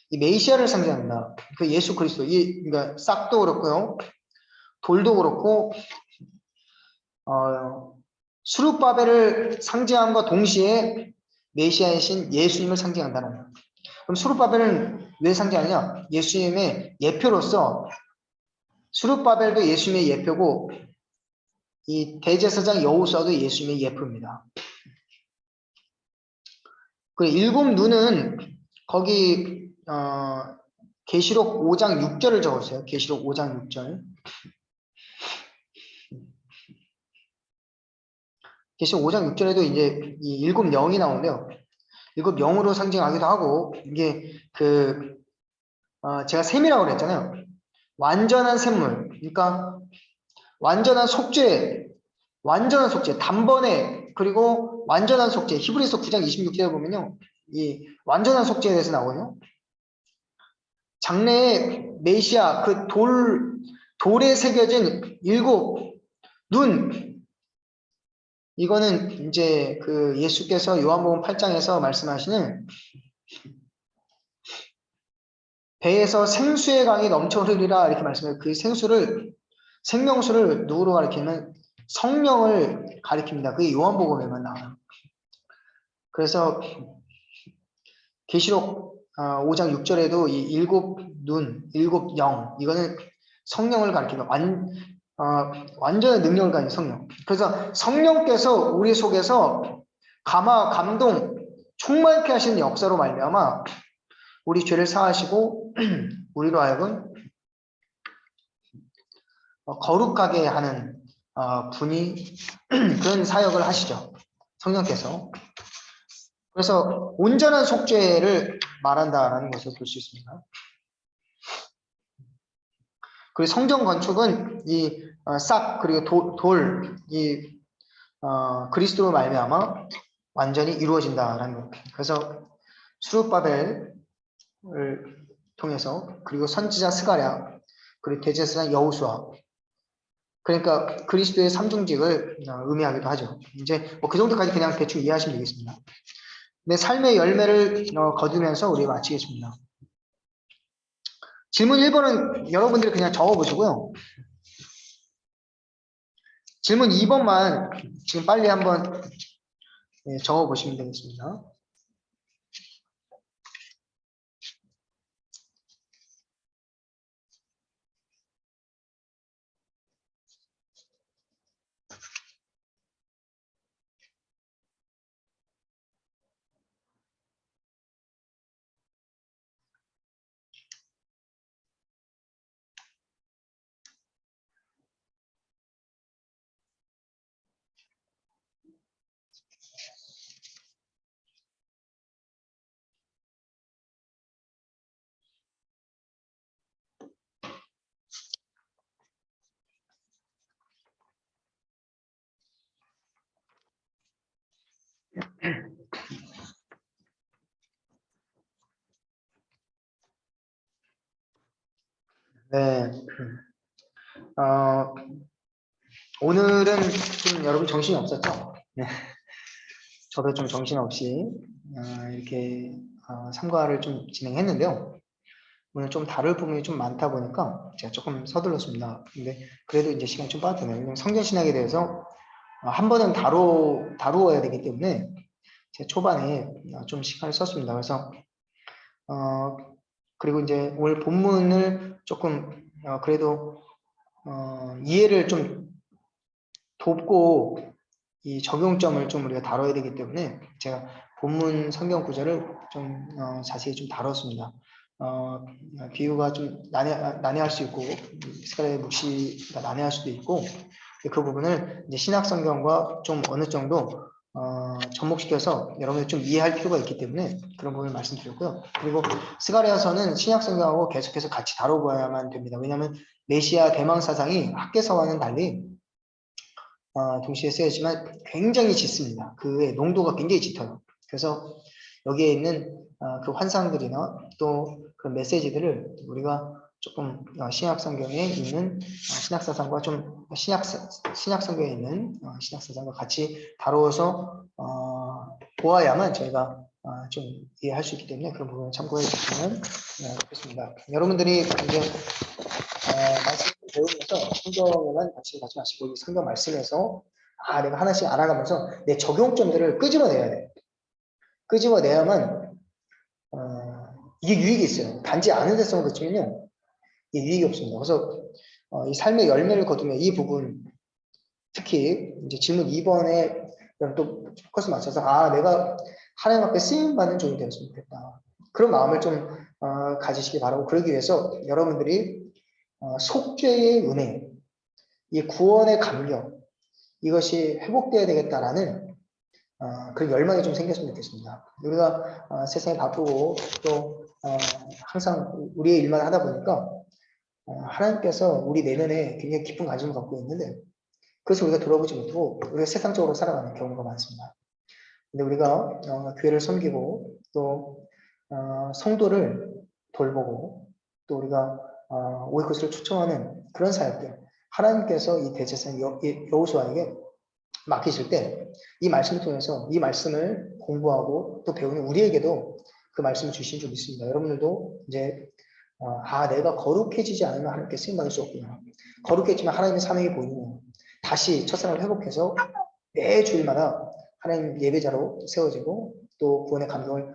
이 메시아를 상징합니다. 그 예수 그리스도, 그러니까 싹도 그렇고요, 돌도 그렇고, 수룹바벨을 상징함과 동시에 메시아이신 예수님을 상징한다는 거예요. 그럼 수룹바벨은 왜 상징하냐? 예수님의 예표로서 수룹바벨도 예수님의 예표고 이 대제사장 여호수아도 예수님의 예표입니다. 그 7 눈은 거기 계시록 5장 6절을 적었어요. 계시록 5장 6절. 계시록 5장 6절에도 이제 이 7 영이 나오는데요. 7 영으로 상징하기도 하고 이게 제가 셈이라고 그랬잖아요. 완전한 샘물. 그러니까 완전한 속죄, 단번에, 그리고 완전한 속죄. 히브리서 9장 26절에 보면요. 이 완전한 속죄에 대해서 나오거든요. 장래에 메시아 그 돌에 새겨진 7 눈, 이거는 이제 그 예수께서 요한복음 8장에서 말씀하시는 배에서 생수의 강이 넘쳐 흐르리라 이렇게 말씀해요. 그 생명수를 누구로 가리키면 성령을 가리킵니다. 그게 요한복음에만 나와요. 그래서 계시록 5장 6절에도 이 7 눈, 7 영, 이거는 성령을 가리킵니다. 완전한 능력을 가진 성령. 그래서 성령께서 우리 속에서 감동, 충만케 하시는 역사로 말미암아 우리 죄를 사하시고 우리로 하여금 거룩하게 하는 분이 그런 사역을 하시죠. 성령께서. 그래서 온전한 속죄를 말한다라는 것을 볼 수 있습니다. 그리고 성전 건축은 이 싹 그리고 그리스도로 말미암아 완전히 이루어진다라는 것. 그래서 수룹바벨을 통해서, 그리고 선지자 스가랴, 그리고 대제사장 여호수아, 그러니까 그리스도의 삼중직을 의미하기도 하죠. 이제 뭐 그 정도까지 그냥 대충 이해하시면 되겠습니다. 내 삶의 열매를 거두면서 우리 마치겠습니다. 질문 1번은 여러분들이 그냥 적어보시고요. 질문 2번만 지금 빨리 한번 적어보시면 되겠습니다. 네. 오늘은 좀 여러분 정신이 없었죠? 네. 저도 좀 정신없이 이렇게 삼과를 좀 진행했는데요. 오늘 좀 다룰 부분이 좀 많다 보니까 제가 조금 서둘렀습니다. 근데 그래도 이제 시간이 좀 빠졌네요. 왜냐면 성전신학에 대해서 한 번은 다루어야 되기 때문에 제가 초반에 좀 시간을 썼습니다. 그래서 그리고 이제 오늘 본문을 조금 그래도 이해를 좀 돕고 이 적용점을 좀 우리가 다뤄야 되기 때문에 제가 본문 성경 구절을 좀 자세히 좀 다뤘습니다. 비유가 좀 난해할 수 있고 이스라엘 묵시가 난해할 수도 있고 그 부분을 이제 신약 성경과 좀 어느 정도 접목시켜서 여러분들 좀 이해할 필요가 있기 때문에 그런 부분을 말씀드렸고요. 그리고 스가랴서는 신약 성경하고 계속해서 같이 다뤄봐야만 됩니다. 왜냐하면 메시아 대망 사상이 학개서와는 달리 동시에 쓰여지만 굉장히 짙습니다. 그의 농도가 굉장히 짙어요. 그래서 여기에 있는 그 환상들이나 또 그 메시지들을 우리가 조금 신약 성경에 있는 신약 사상과 좀 신약 성경에 있는 신약 사상과 같이 다루어서 보아야만 저희가 좀 이해할 수 있기 때문에 그런 부분을 참고해 주시면 좋겠습니다. 여러분들이 이제 말씀 배우면서 성경에만 관심을 가지 마시고 이 성경 말씀에서 내가 하나씩 알아가면서 내 적용점들을 끄집어내야 돼. 끄집어내야만 이게 유익이 있어요. 단지 아는 데서만 그치면요 이게 유익이 없습니다. 그래서 이 삶의 열매를 거두며 이 부분 특히 이제 질문 2번에 또 포커스 맞춰서 내가 하나님 앞에 쓰임 받는 종이 되었으면 좋겠다. 그런 마음을 좀 가지시기 바라고 그러기 위해서 여러분들이 속죄의 은혜, 이 구원의 감격 이것이 회복되어야 되겠다라는 그런 열망이 좀 생겼으면 좋겠습니다. 우리가 세상에 바쁘고 또 항상 우리의 일만 하다 보니까 하나님께서 우리 내면에 굉장히 깊은 관심을 갖고 있는데 그래서 우리가 돌아보지 못하고 우리가 세상적으로 살아가는 경우가 많습니다. 근데 우리가 교회를 섬기고 또 성도를 돌보고 또 우리가 오이코스를 초청하는 그런 사역들 하나님께서 이 대제사장 여호수아에게 맡기실 때 이 말씀을 통해서 이 말씀을 공부하고 또 배우는 우리에게도 그 말씀을 주신 줄 믿습니다. 여러분들도 이제 내가 거룩해지지 않으면 하나님께 쓰임받을 수 없구나. 거룩해지면 하나님의 사명이 보이는 다시 첫사랑을 회복해서 매 주일마다 하나님 예배자로 세워지고 또 구원의 감동을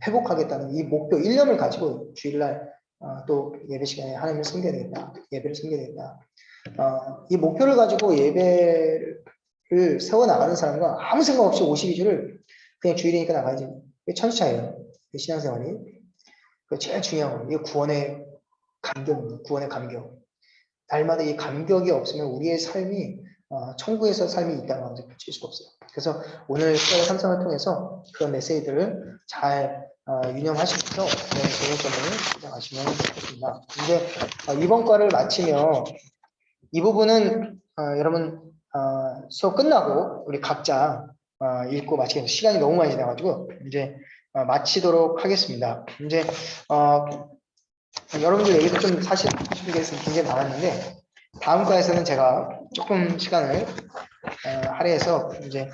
회복하겠다는 이 목표 1년을 가지고 주일날 또 예배 시간에 하나님을 섬겨야 되겠다. 예배를 섬겨야 되겠다. 이 목표를 가지고 예배를 세워나가는 사람과 아무 생각 없이 52주를 그냥 주일이니까 나가야지. 이게 천지차예요. 신앙생활이. 그 제일 중요한 거. 이게 구원의 감격입니다. 구원의 감격. 날마다 이 감격이 없으면 우리의 삶이 천국에서 삶이 있다는 것을 붙일 수가 없어요. 그래서 오늘 삼성을 통해서 그런 메시지들을 잘 유념하시면서 적용점을 시작하시면 좋겠습니다. 근데 이번 과를 마치며 이 부분은 여러분 수업 끝나고 우리 각자 읽고 마치겠습니다. 시간이 너무 많이 지나가지고 이제 마치도록 하겠습니다. 이제 여러분들 얘기도 좀 사실 싶은 게 굉장히 많았는데 다음 과에서는 제가 조금 시간을 할애해서 이제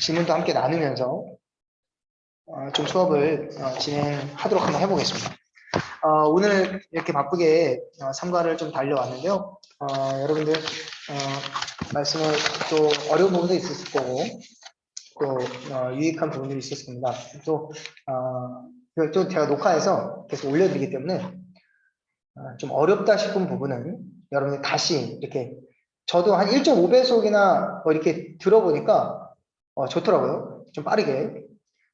질문도 함께 나누면서 좀 수업을 진행하도록 한번 해보겠습니다. 오늘 이렇게 바쁘게 삼과를 좀 달려왔는데요. 여러분들 말씀을 또 어려운 부분도 있었을 거고 또 유익한 부분들이 있었을 겁니다. 또 제가 녹화해서 계속 올려드리기 때문에 좀 어렵다 싶은 부분은 여러분들 다시 이렇게 저도 한 1.5배속이나 이렇게 들어보니까 좋더라고요. 좀 빠르게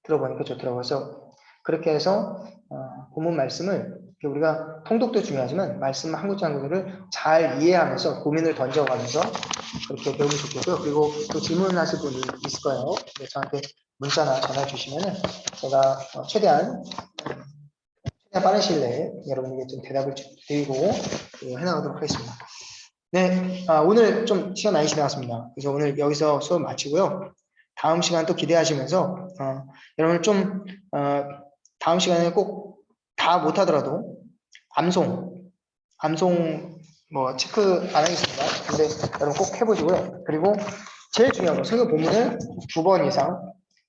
들어보니까 좋더라고요. 그래서 그렇게 해서 본문 말씀을 우리가 통독도 중요하지만 말씀 한 구절 한 구절을 잘 이해하면서 고민을 던져가면서 그렇게 배우면 좋겠고요. 그리고 또 질문하실 분이 있을 거예요. 저한테 문자나 전화 주시면은 제가 최대한 빠른 시일 내에 여러분에게 좀 대답을 드리고 해나가도록 하겠습니다. 네, 오늘 좀 시간 많이 지나갔습니다. 그래서 오늘 여기서 수업 마치고요. 다음 시간 또 기대하시면서 여러분 좀 다음 시간에 꼭 다 못하더라도 암송 암송 뭐 체크 안 하겠습니다. 근데 여러분 꼭 해보시고요. 그리고 제일 중요한 거 성경 본문을 2번 이상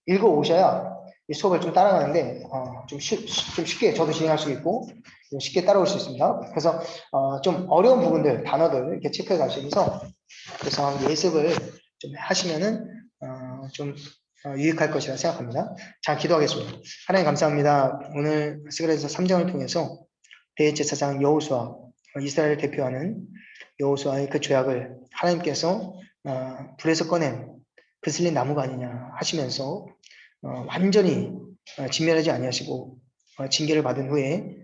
읽어 오셔야 이 수업을 좀 따라가는데 좀 쉽게 저도 진행할 수 있고 좀 쉽게 따라올 수 있습니다. 그래서 좀 어려운 부분들 단어들 이렇게 체크해 가시면서 그래서 예습을 좀 하시면은 좀 유익할 것이라 생각합니다. 자, 기도하겠습니다. 하나님 감사합니다. 오늘 스가랴서 3장을 통해서 대제사장 여호수아 이스라엘을 대표하는 여호수아의 그 죄악을 하나님께서 불에서 꺼낸 그슬린 나무가 아니냐 하시면서 완전히 진멸하지 아니하시고 징계를 받은 후에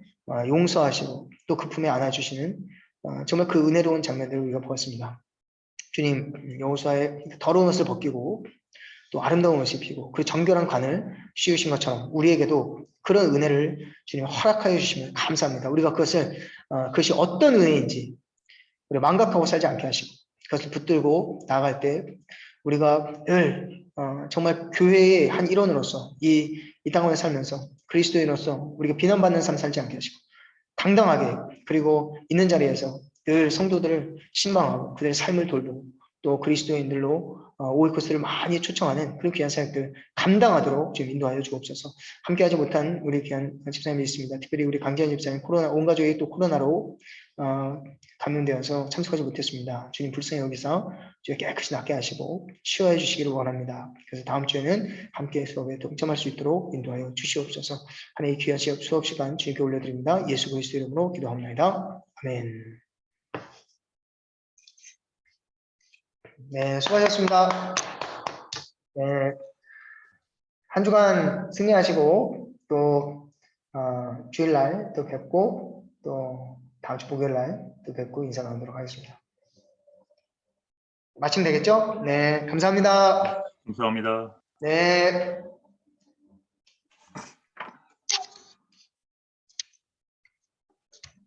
용서하시고 또 그 품에 안아주시는 정말 그 은혜로운 장면들을 우리가 보았습니다. 주님, 여호수아의 더러운 옷을 벗기고 또 아름다운 옷을 입히고 그 정결한 관을 씌우신 것처럼 우리에게도 그런 은혜를 주님 허락하여 주시면 감사합니다. 우리가 그것이 어떤 은혜인지 우리 망각하고 살지 않게 하시고 그것을 붙들고 나아갈 때 우리가 늘 정말 교회의 한 일원으로서 이 땅을 살면서 그리스도인으로서 우리가 비난받는 삶 살지 않게 하시고 당당하게 그리고 있는 자리에서 늘 성도들을 신방하고 그들의 삶을 돌보고 또 그리스도인들로 오이코스를 많이 초청하는 그런 귀한 사역들 감당하도록 좀 인도하여 주옵소서. 함께하지 못한 우리 귀한 집사님이 있습니다. 특별히 우리 강지현 집사님 온 가족이 또 코로나로 감염되어서 참석하지 못했습니다. 주님 불쌍히 여기서 주여 깨끗이 낫게 하시고 치유해 주시기를 원합니다. 그래서 다음 주에는 함께 수업에 동참할 수 있도록 인도하여 주시옵소서. 하나님의 귀한 수업 시간 주님께 올려드립니다. 예수 그리스도 이름으로 기도합니다. 아멘. 네, 수고하셨습니다. 네, 한 주간 승리하시고 또 주일날 또 뵙고 또 다음 주 목요일날 또 뵙고 인사 나누도록 하겠습니다. 마치면 되겠죠? 네, 감사합니다. 감사합니다. 네.